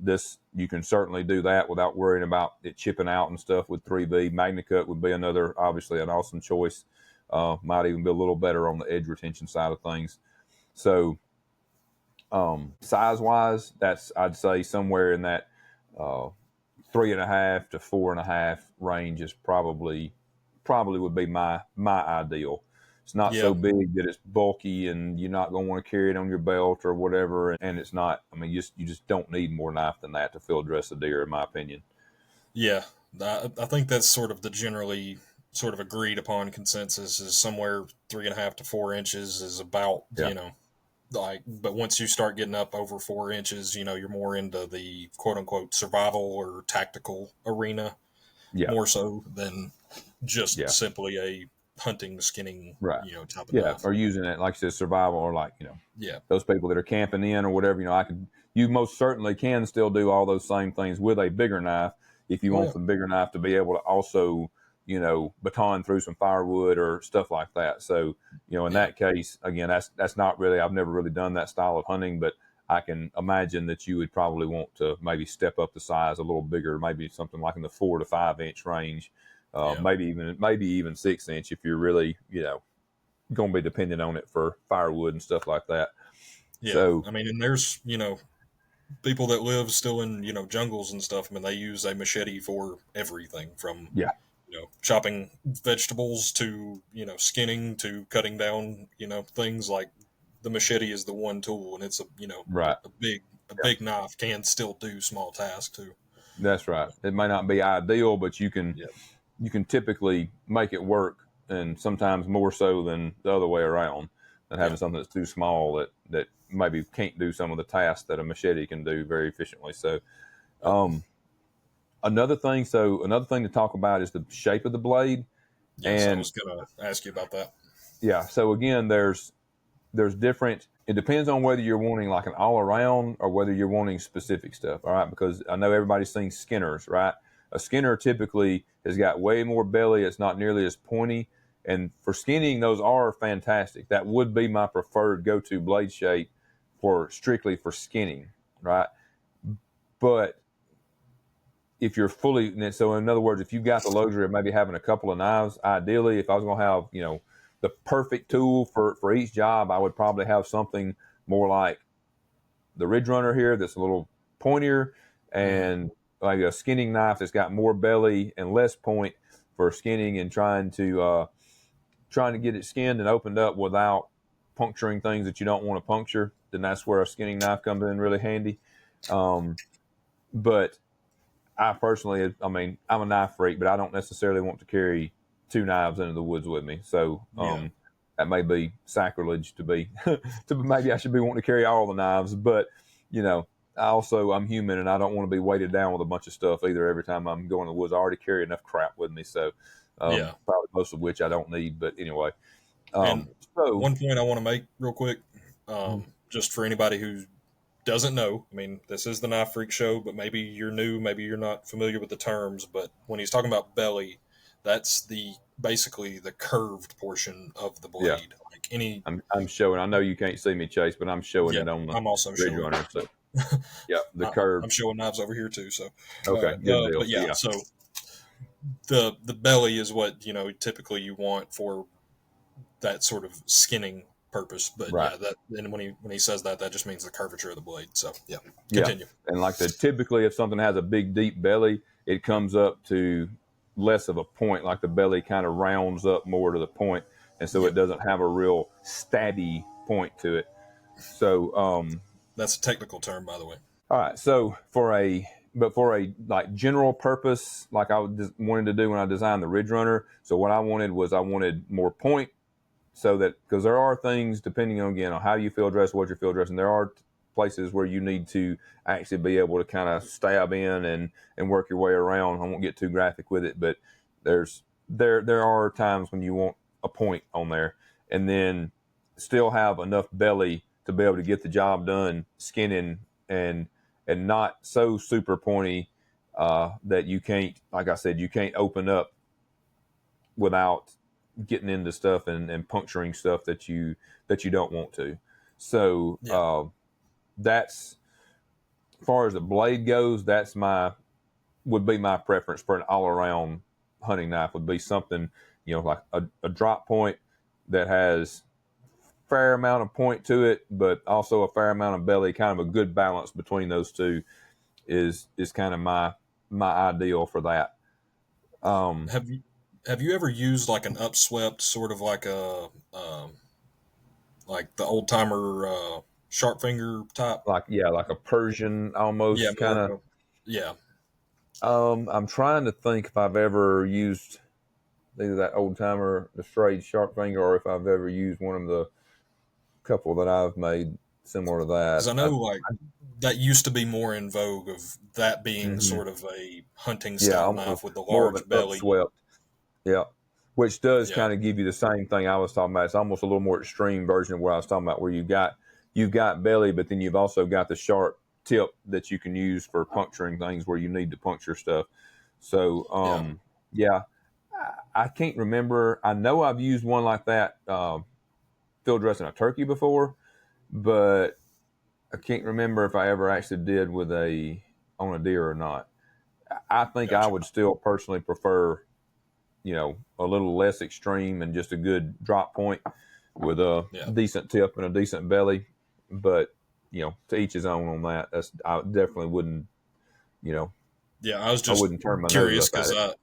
this, you can certainly do that without worrying about it chipping out and stuff with 3B. MagnaCut would be another, obviously, an awesome choice. Might even be a little better on the edge retention side of things. So size wise, that's, I'd say somewhere in that 3.5 to 4.5 range is probably would be my ideal. It's not so big that it's bulky and you're not going to want to carry it on your belt or whatever. And it's not, I mean, you just don't need more knife than that to field dress a deer, in my opinion. Yeah. I think that's sort of the generally sort of agreed upon consensus, is somewhere 3.5 to 4 inches is about, but once you start getting up over 4 inches, you're more into the quote unquote survival or tactical arena, more so than just simply a hunting, skinning, type of knife. Or using it, like I said, survival, or like, those people that are camping in or whatever, you most certainly can still do all those same things with a bigger knife if you want the bigger knife to be able to also, baton through some firewood or stuff like that. So, in that case, again, that's not really, I've never really done that style of hunting, but I can imagine that you would probably want to maybe step up the size a little bigger, maybe something like in the 4 to 5 inch range. Maybe even 6 inch if you're really, going to be dependent on it for firewood and stuff like that. Yeah. So, I mean, and there's, people that live still in, jungles and stuff. I mean, they use a machete for everything from, chopping vegetables to, skinning to cutting down, things. Like the machete is the one tool, and it's a big knife can still do small tasks too. That's right. It may not be ideal, but you can typically make it work, and sometimes more so than the other way around, than having something that's too small that maybe can't do some of the tasks that a machete can do very efficiently. So another thing to talk about is the shape of the blade. Yes, and I was going to ask you about that. Yeah. So again, there's different, it depends on whether you're wanting like an all around or whether you're wanting specific stuff. All right. Because I know everybody's seen skinners, right? A skinner typically has got way more belly. It's not nearly as pointy. And for skinning, those are fantastic. That would be my preferred go-to blade shape strictly for skinning, right? But if you're so in other words, if you've got the luxury of maybe having a couple of knives, ideally, if I was going to have, the perfect tool for each job, I would probably have something more like the Ridge Runner here that's a little pointier, and like a skinning knife that's got more belly and less point for skinning and trying to get it skinned and opened up without puncturing things that you don't want to puncture. Then that's where a skinning knife comes in really handy. But I personally, I'm a knife freak, but I don't necessarily want to carry 2 knives into the woods with me. So that may be sacrilege to maybe I should be wanting to carry all the knives, but I'm human and I don't want to be weighted down with a bunch of stuff either every time I'm going to the woods. I already carry enough crap with me. So probably most of which I don't need, but anyway. So one point I want to make real quick, just for anybody who doesn't know, I mean, this is the Knife Freak Show, but maybe you're new, maybe you're not familiar with the terms, but when he's talking about belly, that's basically the curved portion of the blade. Like I'm showing, I know you can't see me, Chase, but I'm showing it on the I'm also Ridge Runner. So the curve. I'm showing knives over here too. So okay, good deal. But so the belly is what typically you want for that sort of skinning purpose. But and when he says that just means the curvature of the blade. So continue. And like I said, typically if something has a big deep belly, it comes up to less of a point. Like the belly kind of rounds up more to the point, and so it doesn't have a real stabby point to it. So that's a technical term, by the way. All right. So for a but for a like general purpose, like I wanted to do when I designed the Ridge Runner. So what I wanted more point, so that, because there are things depending on, again, on how you field dress, what your field dress, and there are places where you need to actually be able to kind of stab in and work your way around. I won't get too graphic with it, but there are times when you want a point on there, and then still have enough belly to be able to get the job done skinning and not so super pointy that you can't, like I said, you can't open up without getting into stuff and puncturing stuff that you don't want to. So that's, as far as the blade goes, would be my preference for an all around hunting knife. Would be something, like a drop point that has fair amount of point to it, but also a fair amount of belly. Kind of a good balance between those two is kind of my ideal for that. Have you ever used like an upswept, sort of like like the old timer sharp finger type? Like a Persian almost kind of. Yeah. I'm trying to think if I've ever used either that old timer, the straight sharp finger, or if I've ever used one of the couple that I've made similar to that. Because I know that used to be more in vogue, of that being sort of a hunting style knife with the large belly. Upswept. Yeah. Which does kind of give you the same thing I was talking about. It's almost a little more extreme version of what I was talking about, where you've got belly, but then you've also got the sharp tip that you can use for puncturing things where you need to puncture stuff. So, I can't remember. I know I've used one like that field dressing a turkey before, but I can't remember if I ever actually did on a deer or not. I think I would still personally prefer, a little less extreme and just a good drop point with a decent tip and a decent belly. But, to each his own on that. I definitely wouldn't, I was just curious because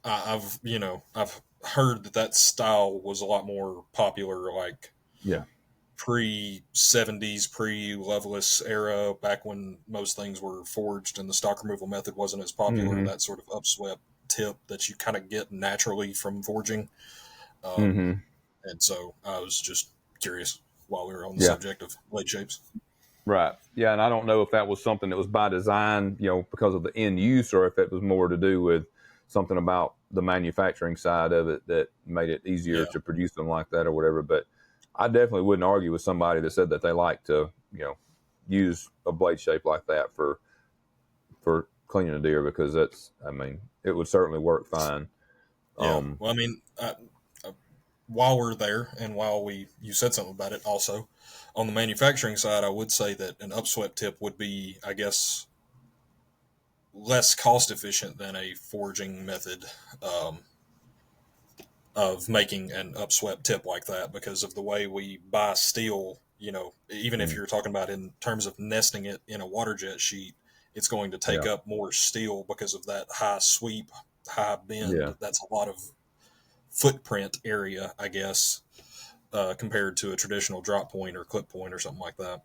I've heard that style was a lot more popular, like pre-70s, pre-Loveless era, back when most things were forged and the stock removal method wasn't as popular. That sort of upswept tip that you kind of get naturally from forging. And so I was just curious while we were on the subject of blade shapes. Right. Yeah, and I don't know if that was something that was by design, because of the end use, or if it was more to do with something about the manufacturing side of it that made it easier to produce them like that or whatever. But I definitely wouldn't argue with somebody that said that they like to, use a blade shape like that for cleaning a deer, because it would certainly work fine. While we're there, and while you said something about it also, on the manufacturing side, I would say that an upswept tip would be, I guess, less cost efficient than a forging method of making an upswept tip like that, because of the way we buy steel. Even if you're talking about in terms of nesting it in a water jet sheet, it's going to take up more steel because of that high sweep, high bend. That's a lot of footprint area, I guess, compared to a traditional drop point or clip point or something like that.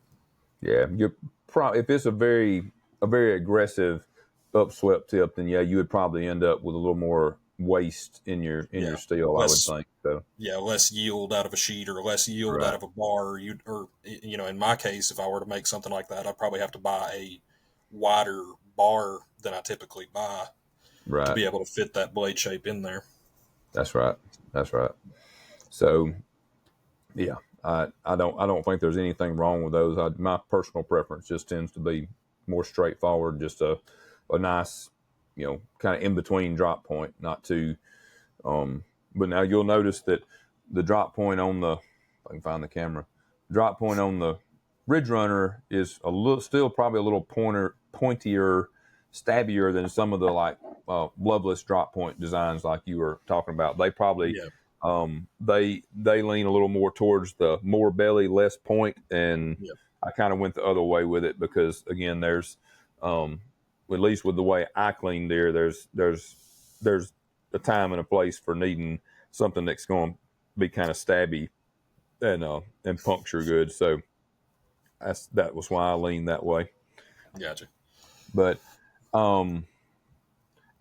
Yeah, if it's a very aggressive upswept tip, then you would probably end up with a little more waste in your steel, I would think. So less yield out of a sheet, or less yield out of a bar. In my case, if I were to make something like that, I'd probably have to buy a wider bar than I typically buy to be able to fit that blade shape in there. That's right. So, I don't think there's anything wrong with those. My personal preference just tends to be more straightforward, just a nice, kind of in between drop point, not too. But now you'll notice that the drop point on if I can find the camera, drop point on the Ridge Runner is still probably a little pointier, stabbier than some of the Loveless drop point designs like you were talking about. They probably they lean a little more towards the more belly, less point, and I kind of went the other way with it, because again, there's at least with the way I clean deer, there's a time and a place for needing something that's going to be kind of stabby and puncture good. So that was why I leaned that way. Gotcha. But And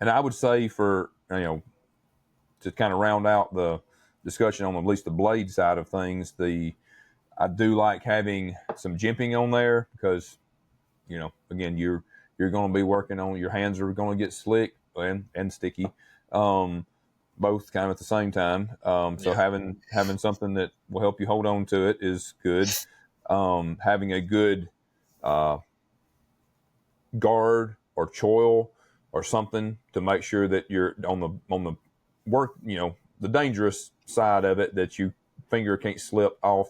I would say for, to kind of round out the discussion on at least the blade side of things, I do like having some jimping on there because, again, you're going to be working on, your hands are going to get slick and sticky, both kind of at the same time. So having something that will help you hold on to it is good. Having a good guard or choil or something to make sure that you're on the work, the dangerous side of it, that your finger can't slip off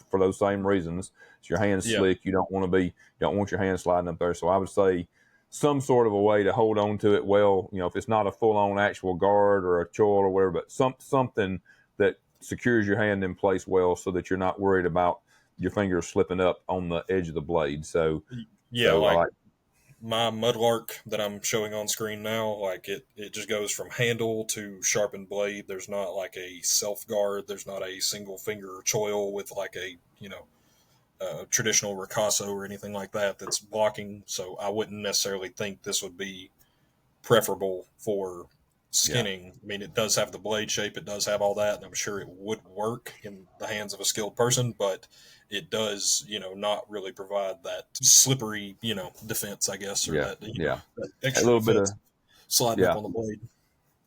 for those same reasons. So your hand's slick. You don't want your hand sliding up there. So I would say some sort of a way to hold on to it well. If it's not a full on actual guard or a choil or whatever, but something that secures your hand in place well, so that you're not worried about your fingers slipping up on the edge of the blade. So like my Mudlark that I'm showing on screen now, like it just goes from handle to sharpened blade. There's not like a self guard. There's not a single finger choil with like a traditional ricasso or anything like that that's blocking. So I wouldn't necessarily think this would be preferable for skinning. I mean, it does have the blade shape, it does have all that, and I'm sure it would work in the hands of a skilled person, but it does, not really provide that slippery, defense, I guess, or that, that extra a little bit of sliding up on the blade.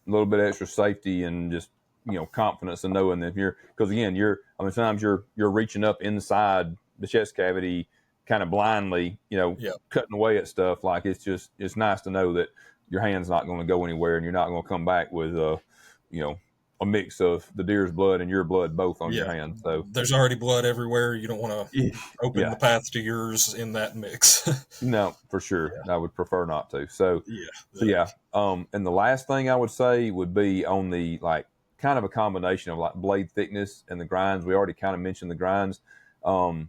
A little bit of extra safety and just, confidence in knowing that because again, sometimes you're reaching up inside the chest cavity kind of blindly, cutting away at stuff. Like it's nice to know that your hand's not going to go anywhere and you're not going to come back with a mix of the deer's blood and your blood both on your hand. So there's already blood everywhere. You don't want to open the path to yours in that mix. No, for sure. I would prefer not to. So and the last thing I would say would be on the kind of a combination of like blade thickness and the grinds. We already kind of mentioned the grinds. And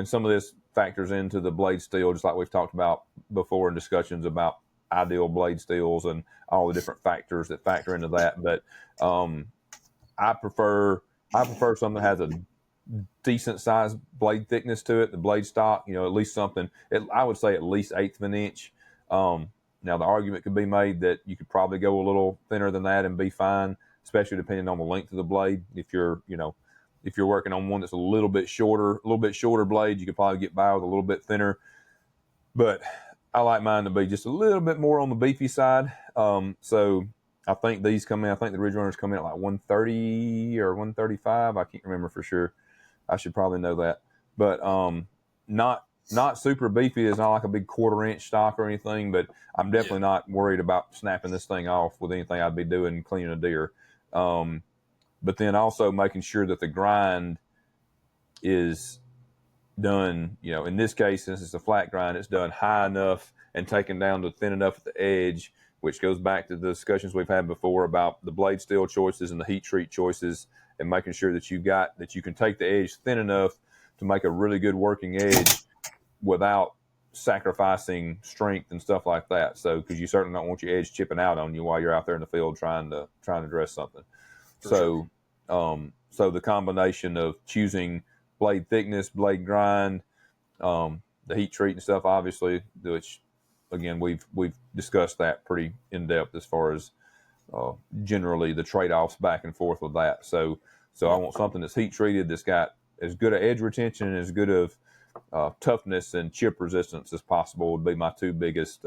some of this factors into the blade steel, just like we've talked about before in discussions about ideal blade steels and all the different factors that factor into that. But I prefer something that has a decent sized blade thickness to it. The blade stock, at least something. I would say at least 1/8 of an inch. Now the argument could be made that you could probably go a little thinner than that and be fine, especially depending on the length of the blade. If you're working on one that's a little bit shorter blade, you could probably get by with a little bit thinner. But I like mine to be just a little bit more on the beefy side. So I think these come in. I think the Ridge Runners come in at like 130 or 135. I can't remember for sure. I should probably know that. But not super beefy. It's not like a big 1/4 inch stock or anything. But I'm definitely not worried about snapping this thing off with anything I'd be doing cleaning a deer. But then also making sure that the grind is done, in this case, since it's a flat grind, it's done high enough and taken down to thin enough at the edge, which goes back to the discussions we've had before about the blade steel choices and the heat treat choices, and making sure that you can take the edge thin enough to make a really good working edge without sacrificing strength and stuff like that. So, because you certainly don't want your edge chipping out on you while you're out there in the field trying to dress something. So the combination of choosing blade thickness, blade grind, the heat treat and stuff, obviously, which again we've discussed that pretty in depth as far as generally the trade-offs back and forth with that. So I want something that's heat treated, that's got as good of edge retention and as good of toughness and chip resistance as possible would be my two biggest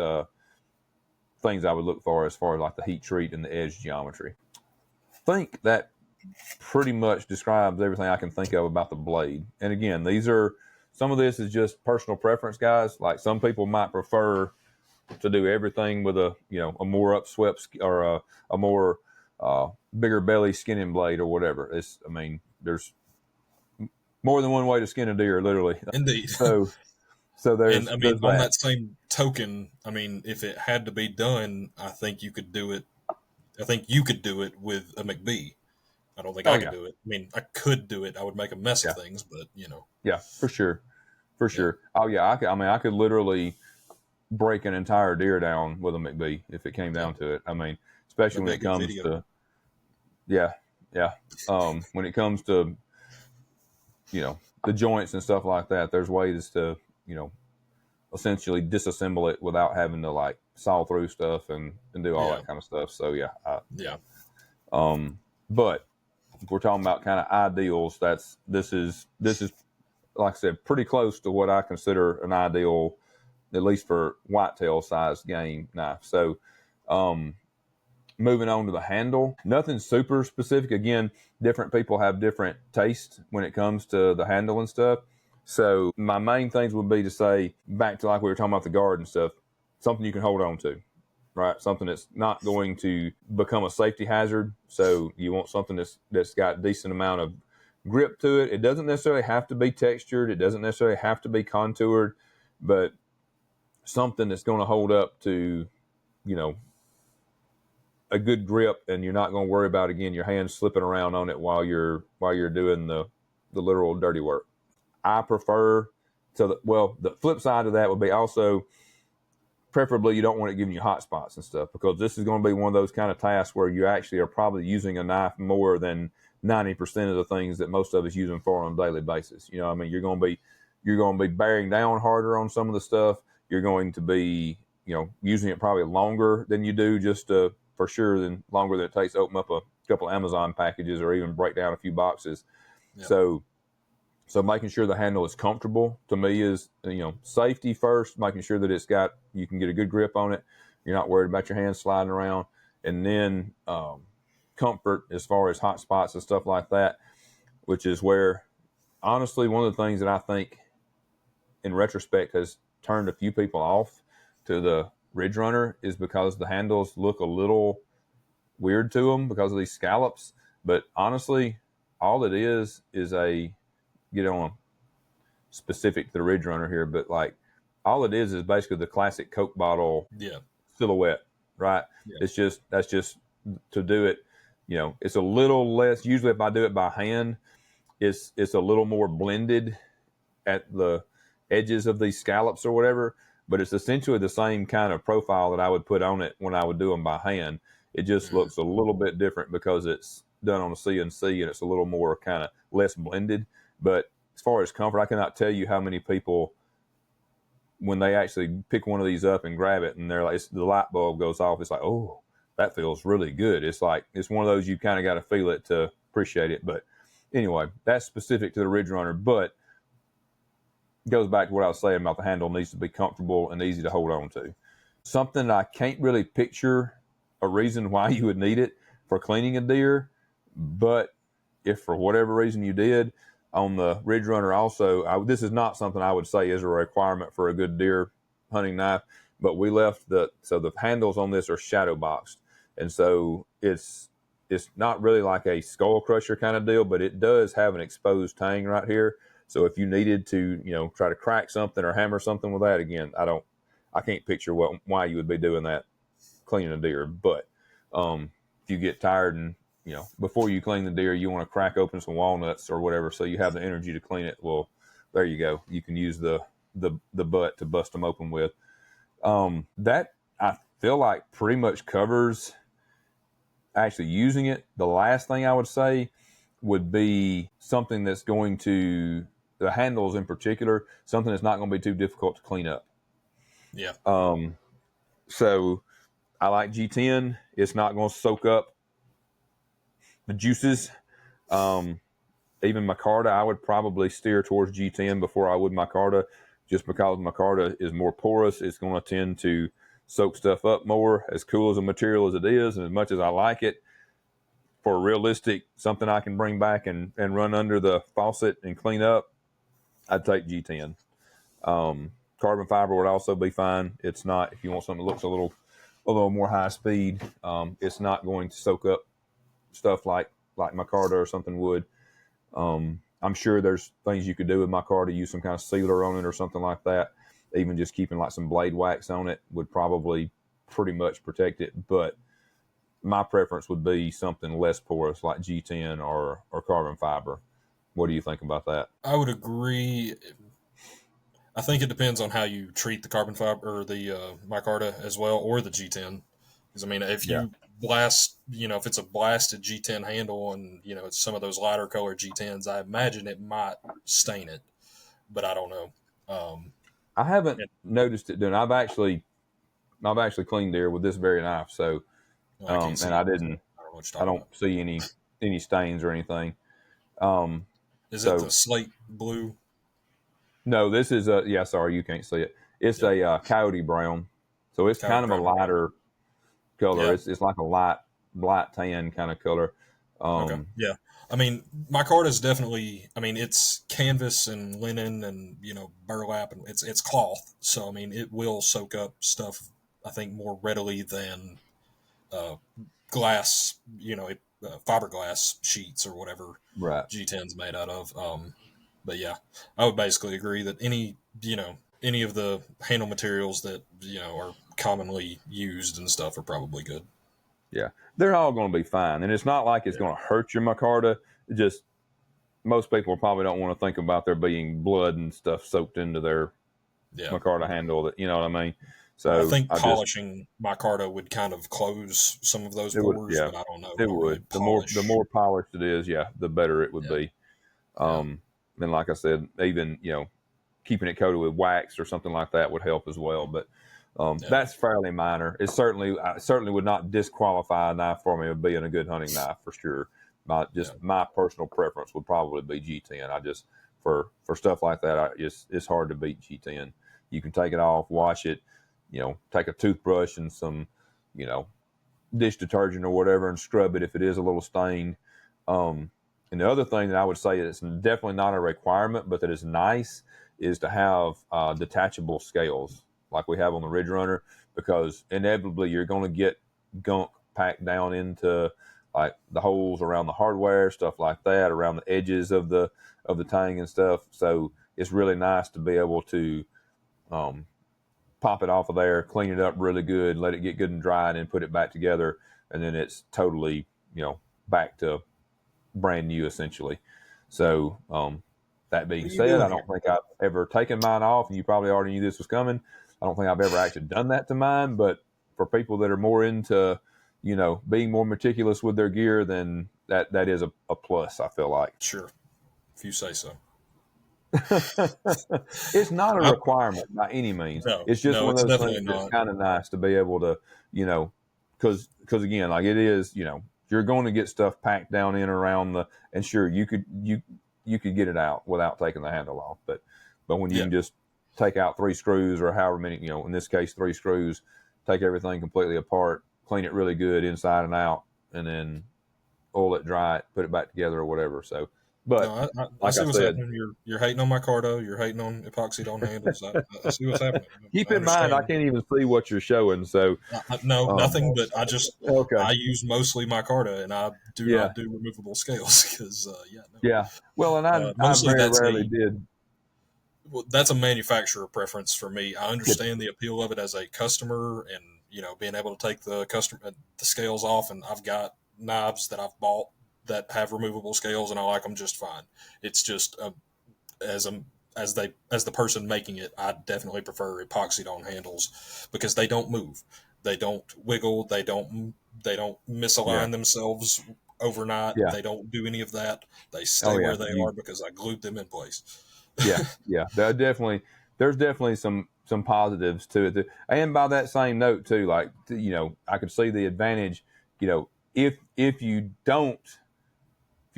things I would look for as far as like the heat treat and the edge geometry. I think that pretty much describes everything I can think of about the blade. And again, some of this is just personal preference, guys. Like some people might prefer to do everything with a more upswept or a more bigger belly skinning blade or whatever. There's more than one way to skin a deer, literally. Indeed. So there's. And on that same token, if it had to be done, I think you could do it. I think you could do it with a McBee. I don't think I could do it. I could do it. I would make a mess of things, but Yeah, for sure. Oh yeah, I could literally break an entire deer down with a McBee if it came down to it. Especially when it comes to when it comes to the joints and stuff like that. There's ways to essentially disassemble it without having to like saw through stuff and do all that kind of stuff. So yeah. But if we're talking about kind of ideals, this is like I said, pretty close to what I consider an ideal, at least for whitetail sized game knife. So, moving on to the handle, nothing super specific. Again, different people have different tastes when it comes to the handle and stuff. So my main things would be to say, back to like we were talking about the guard and stuff, something you can hold on to, right? Something that's not going to become a safety hazard. So you want something that's got a decent amount of grip to it. It doesn't necessarily have to be textured. It doesn't necessarily have to be contoured, but something that's going to hold up to, a good grip, and you're not going to worry about, again, your hands slipping around on it while you're doing the literal dirty work. I prefer the flip side of that would be also, preferably you don't want it giving you hot spots and stuff, because this is going to be one of those kind of tasks where you actually are probably using a knife more than 90% of the things that most of us use them for on a daily basis. You're going to be bearing down harder on some of the stuff. You're going to be, using it probably longer than you do, just for sure, than longer than it takes to open up a couple of Amazon packages or even break down a few boxes. Yep. So making sure the handle is comfortable, to me, is, safety first, making sure that you can get a good grip on it. You're not worried about your hands sliding around. And then comfort as far as hot spots and stuff like that, which is where, honestly, one of the things that I think in retrospect has turned a few people off to the Ridge Runner is because the handles look a little weird to them because of these scallops. But honestly, all it is get on specific to the Ridge Runner here, but like all it is basically the classic Coke bottle silhouette, right? Yeah. That's just to do it. It's a little less. Usually, if I do it by hand, it's a little more blended at the edges of these scallops or whatever. But it's essentially the same kind of profile that I would put on it when I would do them by hand. It just looks a little bit different because it's done on a CNC and it's a little more kind of less blended. But as far as comfort, I cannot tell you how many people, when they actually pick one of these up and grab it and they're like, the light bulb goes off, it's like, oh, that feels really good. It's like, it's one of those, you kind of got to feel it to appreciate it. But anyway, that's specific to the Ridge Runner, but it goes back to what I was saying about the handle needs to be comfortable and easy to hold on to. Something I can't really picture a reason why you would need it for cleaning a deer, but if for whatever reason you did, on the Ridge Runner also, this is not something I would say is a requirement for a good deer hunting knife, but we left the handles on this are shadow boxed. And so it's not really like a skull crusher kind of deal, but it does have an exposed tang right here. So if you needed to, try to crack something or hammer something with that, again, I can't picture why you would be doing that cleaning a deer. But if you get tired and, before you clean the deer, you want to crack open some walnuts or whatever, so you have the energy to clean it. Well, there you go. You can use the butt to bust them open with. That I feel like pretty much covers actually using it. The last thing I would say would be something that's going to, the handles in particular, something that's not going to be too difficult to clean up. Yeah. So I like G10. It's not going to soak up the juices. Even micarta, I would probably steer towards G10 before I would micarta, just because micarta is more porous. It's going to tend to soak stuff up more. As cool as a material as it is, and as much as I like it, for realistic, something I can bring back and run under the faucet and clean up, I'd take G10. Carbon fiber would also be fine. It's not, if you want something that looks a little more high speed, it's not going to soak up stuff like micarta or something would. I'm sure there's things you could do with micarta, use some kind of sealer on it or something like that. Even just keeping like some blade wax on it would probably pretty much protect it. But my preference would be something less porous like G10 or carbon fiber. What do you think about that? I would agree. I think it depends on how you treat the carbon fiber or the micarta as well, or the G10. Because I mean, if you blast, if it's a blasted G10 handle and it's some of those lighter color G10s, I imagine it might stain it, but I don't know. I haven't noticed it doing. I've actually cleaned there with this very knife. So, and I don't see any stains or anything. Is it the slate blue? No, this is sorry, you can't see it. It's a coyote brown. So it's kind of a lighter color. Yeah. It's like a light tan kind of color. Okay. Yeah. I mean, micarta is definitely, I mean, it's canvas and linen and, burlap, and it's cloth. So, I mean, it will soak up stuff, I think, more readily than glass, fiberglass sheets or whatever G10's made out of. But yeah, I would basically agree that any of the handle materials that, are commonly used and stuff are probably good. Yeah, they're all going to be fine. And it's not like it's going to hurt your micarta. It just, most people probably don't want to think about there being blood and stuff soaked into their micarta handle. That, you know what I mean? So I think polishing micarta would kind of close some of those pores, but I don't know. It would. The more polished it is, the better it would be. And like I said, even, keeping it coated with wax or something like that would help as well. But that's fairly minor. It certainly would not disqualify a knife for me of being a good hunting knife for sure. My personal preference would probably be G10. I just for stuff like that, it's hard to beat G10. You can take it off, wash it, take a toothbrush and some, dish detergent or whatever and scrub it if it is a little stained. And the other thing that I would say is definitely not a requirement, but that is nice, is to have detachable scales like we have on the Ridge Runner, because inevitably you're going to get gunk packed down into like the holes around the hardware, stuff like that, around the edges of the tang and stuff. So it's really nice to be able to pop it off of there, clean it up really good, let it get good and dry, and then put it back together, and then it's totally, back to brand new essentially. So that being said, I don't think I've ever taken mine off, and you probably already knew this was coming. I don't think I've ever actually done that to mine, but for people that are more into, being more meticulous with their gear, then that is a plus, I feel like. Sure. If you say so. It's not a requirement by any means. No, it's just one of those things that's kind of nice to be able to, because again, like it is, you're going to get stuff packed down in around and sure, you could get it out without taking the handle off, but when you can just take out 3 screws or however many, in this case 3 screws, take everything completely apart, clean it really good inside and out, and then oil it, dry it, put it back together or whatever. So, but no, I see what's happening. You're hating on micarta, you're hating on epoxy on handles. I see what's happening. Keep in mind, I can't even see what you're showing. So nothing. But I use mostly micarta, and I do not do removable scales because Well, and I very rarely did. Well, that's a manufacturer preference for me. I understand the appeal of it as a customer, and being able to take the scales off. And I've got knives that I've bought that have removable scales, and I like them just fine. It's just as the person making it, I definitely prefer epoxied on handles because they don't move, they don't wiggle, they don't misalign themselves overnight. They don't do any of that. They stay where they are because I glued them in place. There's definitely some positives to it, and by that same note too, like I could see the advantage, if you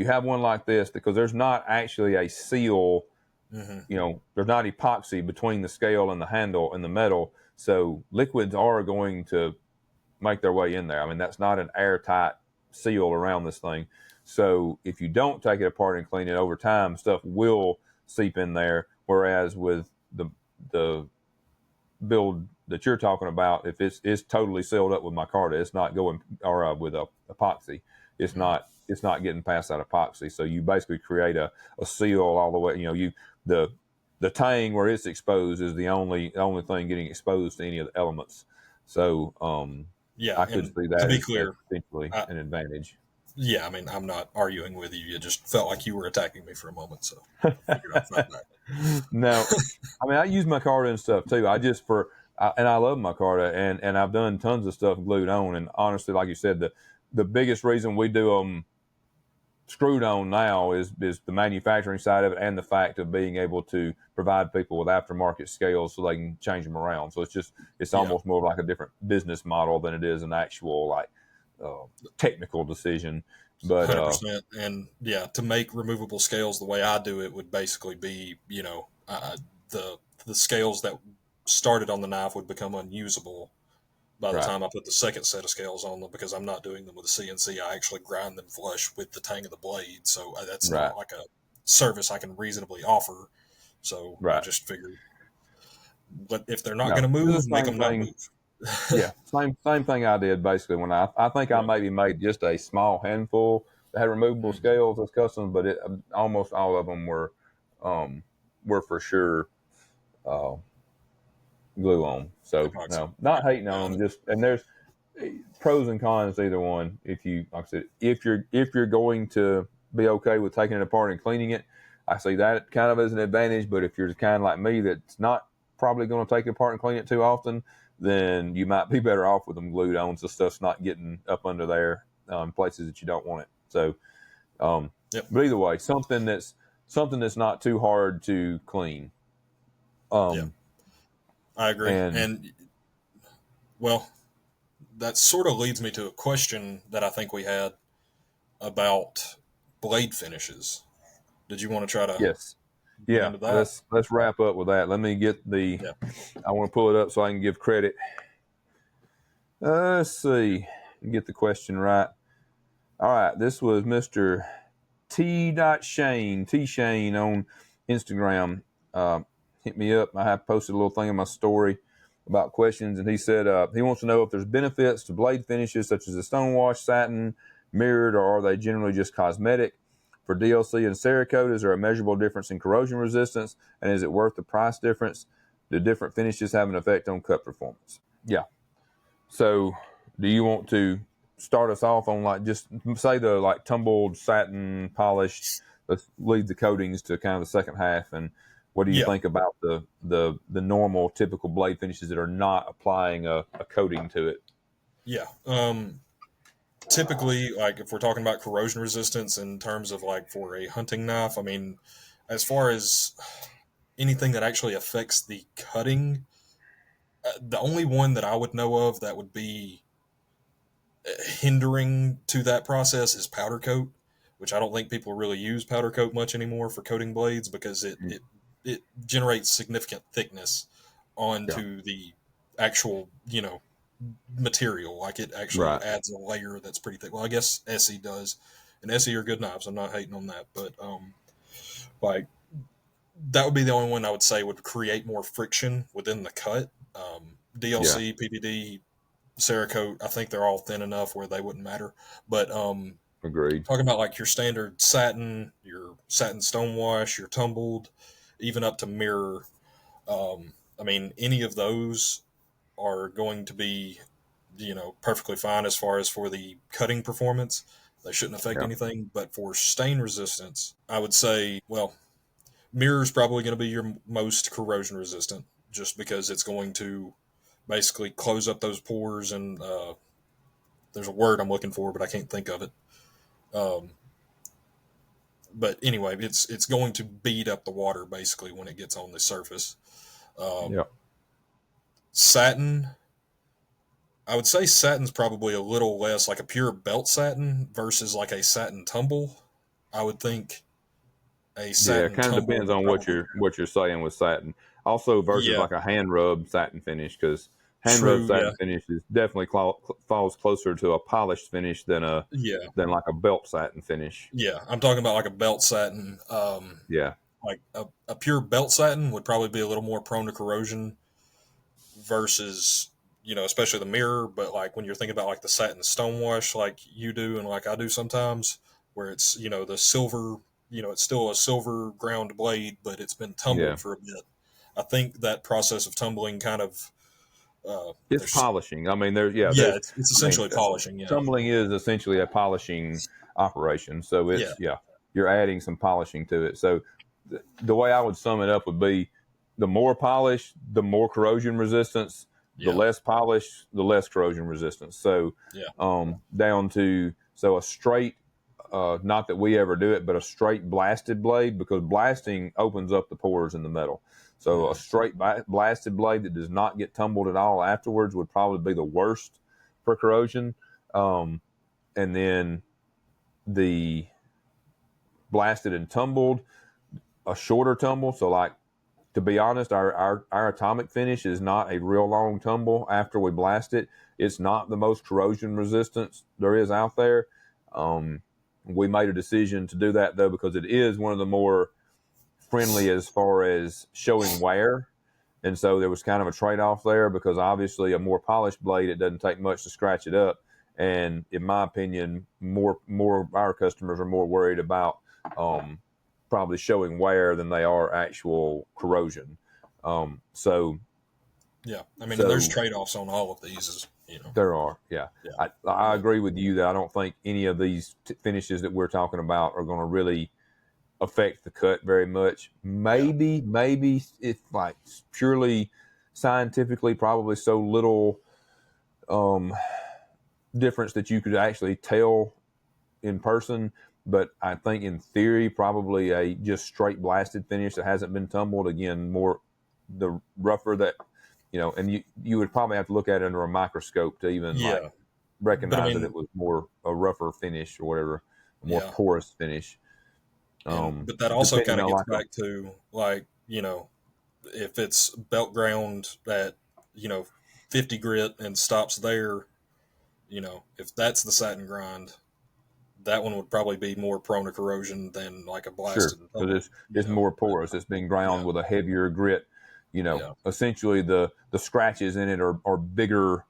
have one like this, because there's not actually a seal, there's not epoxy between the scale and the handle and the metal, so liquids are going to make their way in there. I mean, that's not an airtight seal around this thing, so if you don't take it apart and clean it over time, stuff will seep in there. Whereas with the build that you're talking about, if it's totally sealed up with micarta, it's not going, or with a epoxy, it's not getting past that epoxy. So you basically create a seal all the way. The tang where it's exposed is the only thing getting exposed to any of the elements. So I could see that, to be clear, potentially an advantage. Yeah, I mean, I'm not arguing with you. You just felt like you were attacking me for a moment, so I figured I'd fight back. No, I mean, I use micarta and stuff too. And I love micarta, and I've done tons of stuff glued on. And honestly, like you said, the biggest reason we do them screwed on now is the manufacturing side of it, and the fact of being able to provide people with aftermarket scales so they can change them around. So it's almost more like a different business model than it is an actual like technical decision. But 100%. And yeah, to make removable scales the way I do it would basically be, the scales that started on the knife would become unusable by the time I put the second set of scales on them, because I'm not doing them with a CNC. I actually grind them flush with the tang of the blade. So that's not like a service I can reasonably offer. So I just figured, but if they're not going to move, make them not move. Yeah, same thing I did basically when I think I maybe made just a small handful that had removable scales as custom, but almost all of them were for sure glue on. So no, not hating on them. And there's pros and cons to either one. If you, like I said, if you're going to be okay with taking it apart and cleaning it, I see that kind of as an advantage. But if you're kind of like me, that's not probably going to take it apart and clean it too often, then you might be better off with them glued on, so stuff's not getting up under there in places that you don't want it. So, but either way, something that's not too hard to clean. I agree. And well, that sort of leads me to a question that I think we had about blade finishes. Did you want to try to? Yes. Yeah. Let's wrap up with that. Let me get I want to pull it up so I can give credit. Let's see. Get the question right. All right. This was Mr. Shain on Instagram. Hit me up. I have posted a little thing in my story about questions, and he said he wants to know if there's benefits to blade finishes such as the stonewash, satin, mirrored, or are they generally just cosmetic? For DLC and cerakote, is there a measurable difference in corrosion resistance, and is it worth the price difference? Do different finishes have an effect on cut performance? Yeah. So do you want to start us off on like just say the like tumbled satin polished? Let's leave the coatings to kind of the second half. And what do you think about the normal typical blade finishes that are not applying a coating to it? Yeah. Typically, like if we're talking about corrosion resistance in terms of like for a hunting knife, I mean, as far as anything that actually affects the cutting, the only one that I would know of that would be hindering to that process is powder coat, which I don't think people really use powder coat much anymore for coating blades because it generates significant thickness onto the actual, material. Like it actually adds a layer that's pretty thick. Well, I guess SE does, and SE are good knives. I'm not hating on that, but like that would be the only one I would say would create more friction within the cut. DLC, PVD, cerakote, I think they're all thin enough where they wouldn't matter. But agreed. Talking about like your standard satin, your satin stonewash, your tumbled, even up to mirror. I mean, any of those are going to be, perfectly fine as far as for the cutting performance. They shouldn't affect anything. But for stain resistance, I would say, well, mirror is probably going to be your most corrosion resistant, just because it's going to basically close up those pores. And there's a word I'm looking for, but I can't think of it. But anyway, it's going to bead up the water basically when it gets on the surface. Satin, I would say satin's probably a little less, like a pure belt satin versus like a satin tumble. I would think a satin. It kind of depends on what you're saying with satin. Also versus like a hand rub satin finish, because hand rub satin finish is definitely falls closer to a polished finish than like a belt satin finish. Yeah, I'm talking about like a belt satin. Like a pure belt satin would probably be a little more prone to corrosion versus, especially the mirror. But like when you're thinking about like the satin stonewash like you do and like I do sometimes, where it's, the silver, it's still a silver ground blade, but it's been tumbled for a bit. I think that process of tumbling kind of it's polishing. I mean, it's essentially polishing. Tumbling is essentially a polishing operation. So it's you're adding some polishing to it. So the way I would sum it up would be the more polished, the more corrosion resistance. The less polished, the less corrosion resistance. So down to a straight not that we ever do it, but a straight blasted blade, because blasting opens up the pores in the metal. So a straight blasted blade that does not get tumbled at all afterwards would probably be the worst for corrosion. And then the blasted and tumbled, a shorter tumble. So like, to be honest, our atomic finish is not a real long tumble after we blast it. It's not the most corrosion resistance there is out there. We made a decision to do that though, because it is one of the more friendly as far as showing wear. And so there was kind of a trade-off there, because obviously a more polished blade, it doesn't take much to scratch it up. And in my opinion, more of our customers are more worried about probably showing wear than they are actual corrosion. So yeah, I mean, there's trade-offs on all of these, There are, yeah. I agree with you that I don't think any of these finishes that we're talking about are going to really affect the cut very much. Maybe it's like purely scientifically, probably so little difference that you could actually tell in person. But I think in theory, probably a just straight blasted finish that hasn't been tumbled, again, more the rougher that, and you would probably have to look at it under a microscope to even like recognize that it was more a rougher finish or whatever, a more porous finish. But that also kind of gets back to, like, if it's belt ground at 50 grit and stops there, if that's the satin grind, that one would probably be more prone to corrosion than like a blasted. Sure, because it's more porous. It's been ground with a heavier grit. Essentially the scratches in it are bigger,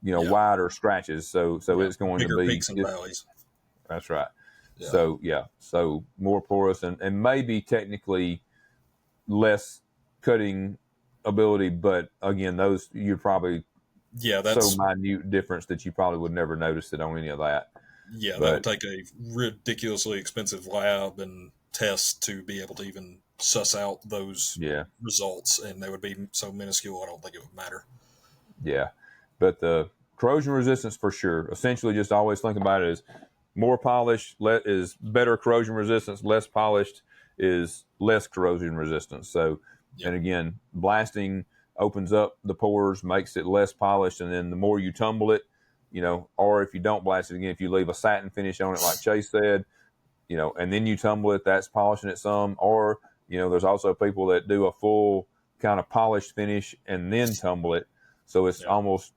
wider scratches. So it's going bigger to be peaks and valleys. That's right. Yeah. So more porous and maybe technically less cutting ability, but again, those you're probably that's so minute difference that you probably would never notice it on any of that. Yeah, that would take a ridiculously expensive lab and test to be able to even suss out those results, and they would be so minuscule, I don't think it would matter. Yeah, but the corrosion resistance for sure. Essentially, just always think about it as more polished is better corrosion resistance, less polished is less corrosion resistance. So, and again, blasting opens up the pores, makes it less polished, and then the more you tumble it, or if you don't blast it again, if you leave a satin finish on it, like Chase said, and then you tumble it, that's polishing it some. Or, there's also people that do a full kind of polished finish and then tumble it. So it's almost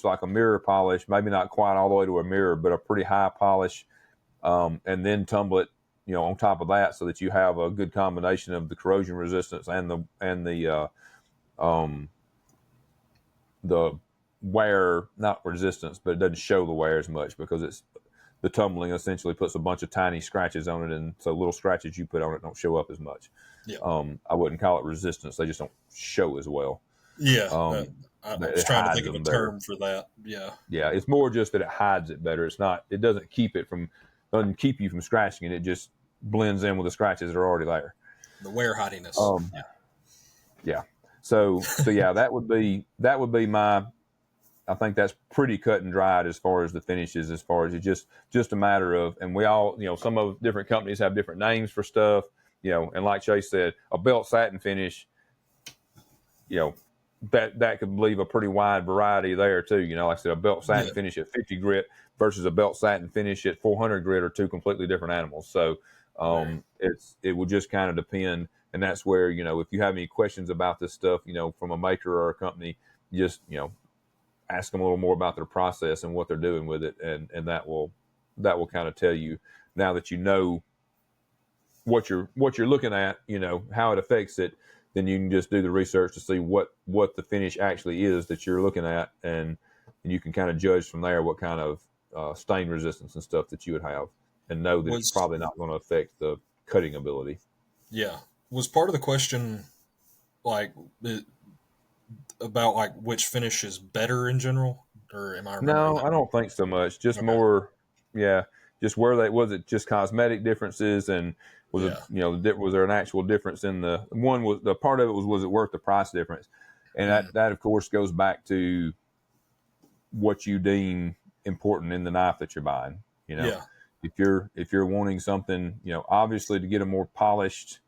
like a mirror polish, maybe not quite all the way to a mirror, but a pretty high polish, and then tumble it, on top of that, so that you have a good combination of the corrosion resistance and the wear, not resistance, but it doesn't show the wear as much, because it's the tumbling essentially puts a bunch of tiny scratches on it, and so little scratches you put on it don't show up as much. I wouldn't call it resistance; they just don't show as well. I was trying to think of a term for that. Yeah, it's more just that it hides it better. It's not. It doesn't keep you from scratching it. It just blends in with the scratches that are already there. The wear hidiness. Yeah. So yeah, that would be my. I think that's pretty cut and dried as far as the finishes. As far as it's just a matter of, and we all, some of different companies have different names for stuff, and like Chase said, a belt satin finish, that could leave a pretty wide variety there too. Like I said, a belt satin finish at 50 grit versus a belt satin finish at 400 grit are two completely different animals. So it would just kind of depend. And that's where, if you have any questions about this stuff, from a maker or a company, just, ask them a little more about their process and what they're doing with it. And that will kind of tell you, now that you know what you're looking at, how it affects it, then you can just do the research to see what the finish actually is that you're looking at. And you can kind of judge from there what kind of stain resistance and stuff that you would have, and know that it's probably not going to affect the cutting ability. Yeah. Was part of the question about like which finish is better in general, or am I remembering? No, I don't think so much. Just more, just where was it just cosmetic differences, and was it, was there an actual difference in the one? Was the part of it was it worth the price difference? And that of course goes back to what you deem important in the knife that you're buying. if you're wanting something, obviously to get a more polished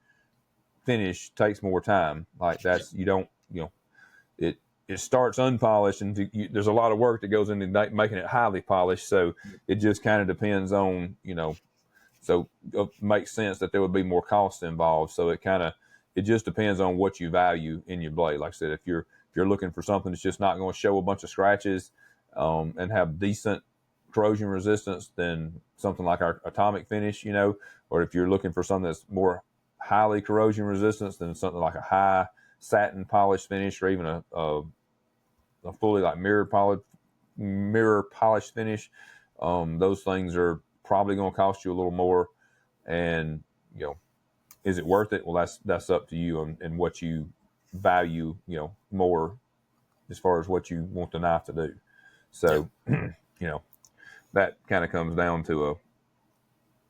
finish takes more time. Like that's, you don't, it starts unpolished, and there's a lot of work that goes into making it highly polished. So it just kind of depends on, so it makes sense that there would be more cost involved. So it just depends on what you value in your blade. Like I said, if you're looking for something that's just not going to show a bunch of scratches, and have decent corrosion resistance, then something like our atomic finish, or if you're looking for something that's more highly corrosion resistance, then something like a high satin polish finish, or even a fully like mirror polished finish. Those things are probably going to cost you a little more. And is it worth it? Well, that's up to you and what you value, more as far as what you want the knife to do. So, that kind of comes down to a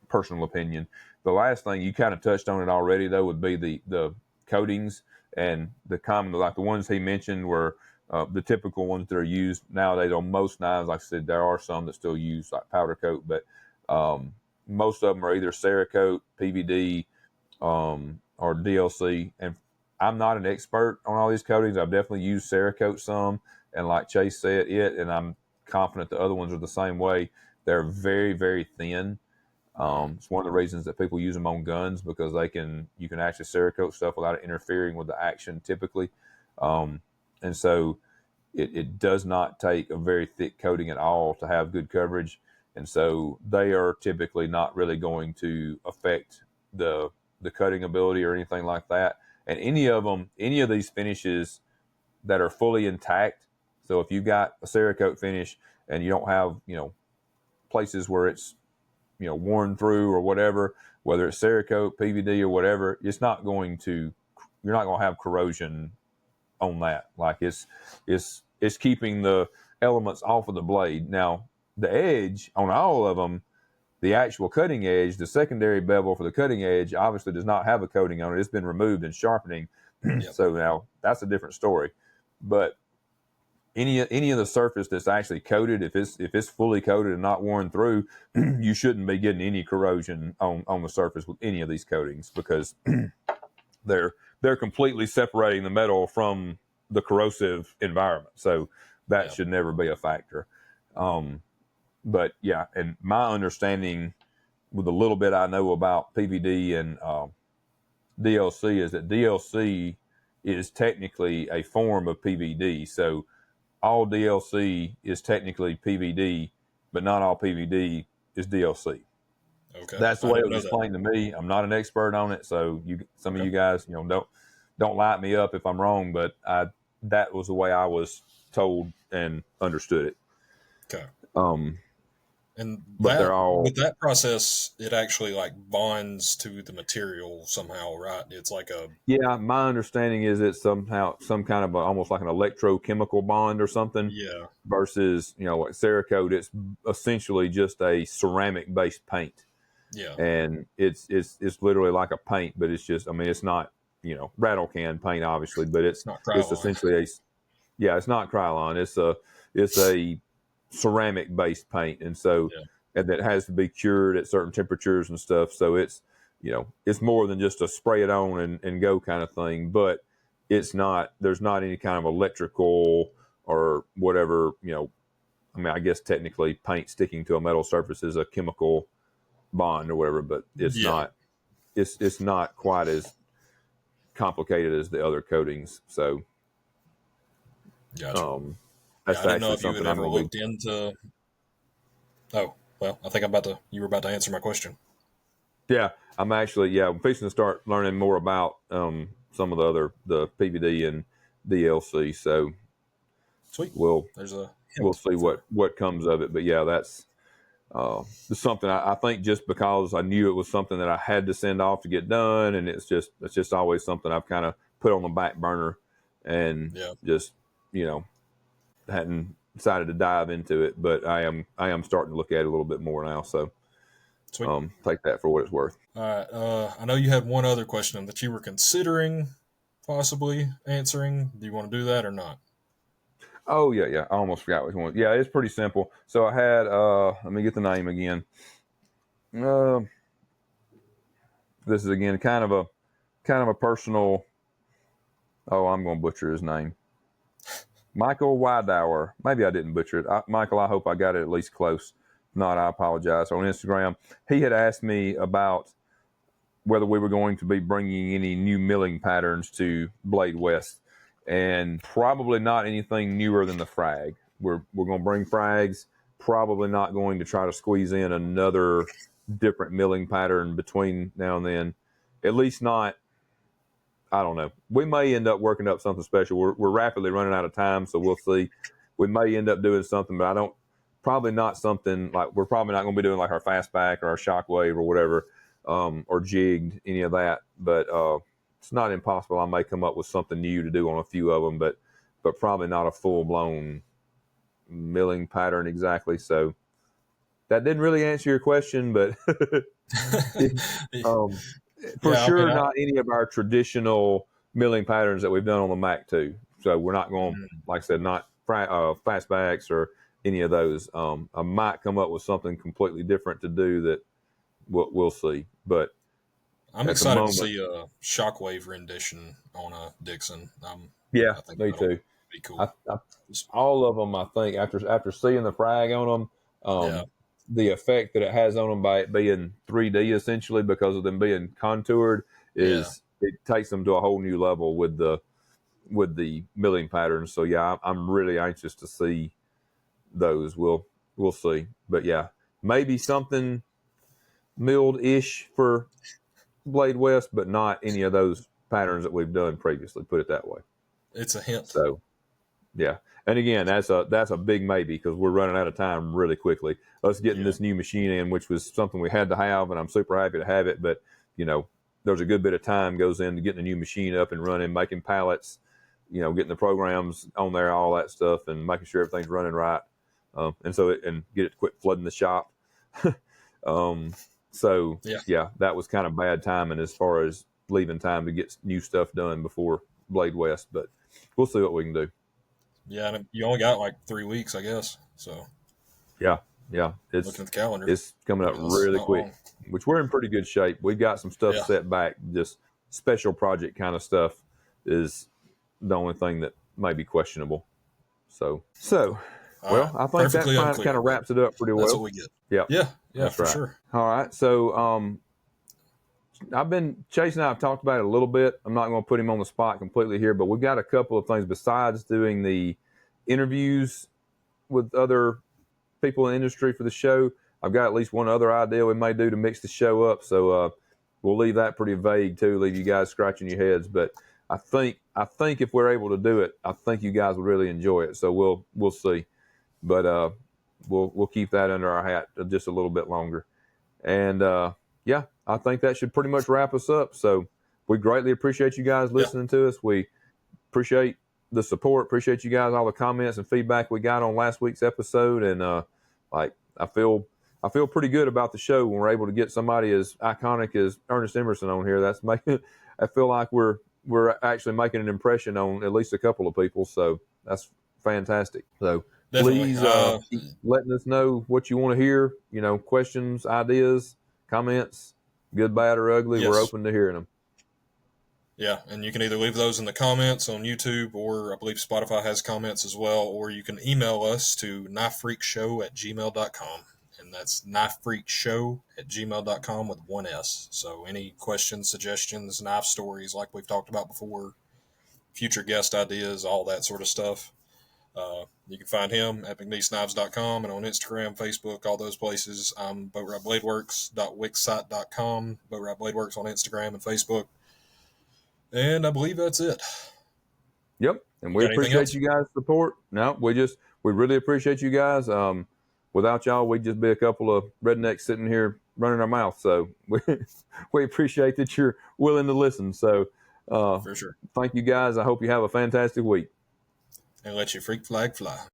personal opinion. The last thing, you kind of touched on it already, though, would be the coatings, and the common, like the ones he mentioned were the typical ones that are used nowadays on most knives. Like I said, there are some that still use like powder coat, but most of them are either cerakote, PVD, or DLC. And I'm not an expert on all these coatings. I've definitely used cerakote some, and like Chase said, and I'm confident the other ones are the same way. They're very, very thin. It's one of the reasons that people use them on guns, because you can actually cerakote stuff without it interfering with the action typically. And so it does not take a very thick coating at all to have good coverage. And so they are typically not really going to affect the cutting ability or anything like that. And any of these finishes that are fully intact. So if you got a cerakote finish and you don't have, places where it's, worn through or whatever, whether it's cerakote, PVD or whatever, you're not going to have corrosion on that. Like it's keeping the elements off of the blade. Now the edge on all of them, the actual cutting edge, the secondary bevel for the cutting edge obviously does not have a coating on it. It's been removed in sharpening. Yep. So now that's a different story. But any of the surface that's actually coated, if it's fully coated and not worn through, you shouldn't be getting any corrosion on the surface with any of these coatings, because they're completely separating the metal from the corrosive environment. So that should never be a factor. But yeah, and my understanding with the little bit I know about PVD and DLC is that DLC is technically a form of PVD. So all DLC is technically PVD, but not all PVD is DLC. Okay, that's the way it was explained to me. I'm not an expert on it, so some of you guys, don't light me up if I'm wrong, but that was the way I was told and understood it. Okay. And but they're all, with that process, it actually like bonds to the material somehow, right? It's like my understanding is it's some kind of almost like an electrochemical bond or something. Yeah. Versus, like cerakote, it's essentially just a ceramic based paint. Yeah. And it's literally like a paint, but it's just, it's not, rattle can paint obviously, but it's essentially it's not Krylon. It's a ceramic based paint. And so, and that has to be cured at certain temperatures and stuff. So it's, it's more than just a spray it on and go kind of thing, but there's not any kind of electrical or whatever, I guess technically paint sticking to a metal surface is a chemical bond or whatever, but it's not, it's not quite as complicated as the other coatings. So, gotcha. That's I didn't know if you had ever looked into. Oh, well, I think you were about to answer my question. Yeah, I'm fixing to start learning more about some of the PVD and DLC. So sweet. We'll see what comes of it. But yeah, that's something I think just because I knew it was something that I had to send off to get done, and it's just always something I've kind of put on the back burner, and just hadn't decided to dive into it. But I am starting to look at it a little bit more now. So take that for what it's worth. All right. I know you had one other question that you were considering possibly answering. Do you want to do that or not? Oh yeah. I almost forgot which one. Yeah, it's pretty simple. So I had let me get the name again. This is again kind of a personal. Oh, I'm going to butcher his name. Michael Weidower. Maybe I didn't butcher it. Michael, I hope I got it at least close. If not, I apologize. On Instagram, he had asked me about whether we were going to be bringing any new milling patterns to Blade West, and probably not anything newer than the frag. We're going to bring frags. Probably not going to try to squeeze in another different milling pattern between now and then. At least not. I don't know. We may end up working up something special. We're rapidly running out of time, so we'll see. We may end up doing something, but probably not something like, we're probably not going to be doing like our fastback or our shockwave or whatever, or jigged, any of that. But it's not impossible. I may come up with something new to do on a few of them, but probably not a full blown milling pattern exactly. So that didn't really answer your question, but not any of our traditional milling patterns that we've done on the Mac 2. So we're not going, like I said, not fastbacks or any of those. I might come up with something completely different to do that we'll see. But I'm excited to see a shockwave rendition on a Dixon. I think me too. Be cool. All of them, I think, after seeing the frag on them, the effect that it has on them by it being 3D essentially because of them being contoured it takes them to a whole new level with the milling patterns. So I'm really anxious to see those. We'll see, but maybe something milled-ish for Blade West, but not any of those patterns that we've done previously. Put it that way. It's a hint. So and again, that's a big maybe because we're running out of time really quickly. Us getting this new machine in, which was something we had to have, and I'm super happy to have it. But there's a good bit of time goes into getting a new machine up and running, making pallets, getting the programs on there, all that stuff, and making sure everything's running right. And get it to quit flooding the shop. That was kind of bad timing as far as leaving time to get new stuff done before Blade West. But we'll see what we can do. Yeah, and you only got like 3 weeks, I guess. So it's looking at the calendar, it's coming up really quick, which we're in pretty good shape. We've got some stuff set back. Just special project kind of stuff is the only thing that may be questionable. So I think that kind of wraps it up pretty well. That's what we get. Yeah, for sure. All right, so Chase and I have talked about it a little bit. I'm not going to put him on the spot completely here, but we've got a couple of things besides doing the interviews with other people in the industry for the show. I've got at least one other idea we may do to mix the show up. So we'll leave that pretty vague too, leave you guys scratching your heads. But I think if we're able to do it, I think you guys will really enjoy it. So we'll see. But we'll keep that under our hat just a little bit longer. And I think that should pretty much wrap us up. So we greatly appreciate you guys listening to us. We appreciate the support. Appreciate you guys, all the comments and feedback we got on last week's episode. And I feel pretty good about the show when we're able to get somebody as iconic as Ernest Emerson on here. I feel like we're actually making an impression on at least a couple of people. So that's fantastic. So definitely. Please keep letting us know what you want to hear. Questions, ideas, comments, good, bad, or ugly. Yes. We're open to hearing them. Yeah, and you can either leave those in the comments on YouTube, or I believe Spotify has comments as well, or you can email us to knifefreakshow@gmail.com, and that's knifefreakshow@gmail.com with one S. So any questions, suggestions, knife stories like we've talked about before, future guest ideas, all that sort of stuff. You can find him at McNeeseKnives.com and on Instagram, Facebook, all those places. I'm BoatRideBladeworks.wixsite.com, BoatRideBladeworks on Instagram and Facebook. And I believe that's it. Yep. And we appreciate you guys' support. No, we really appreciate you guys. Without y'all, we'd just be a couple of rednecks sitting here running our mouth. So we appreciate that you're willing to listen. So for sure. Thank you guys. I hope you have a fantastic week. And let your freak flag fly.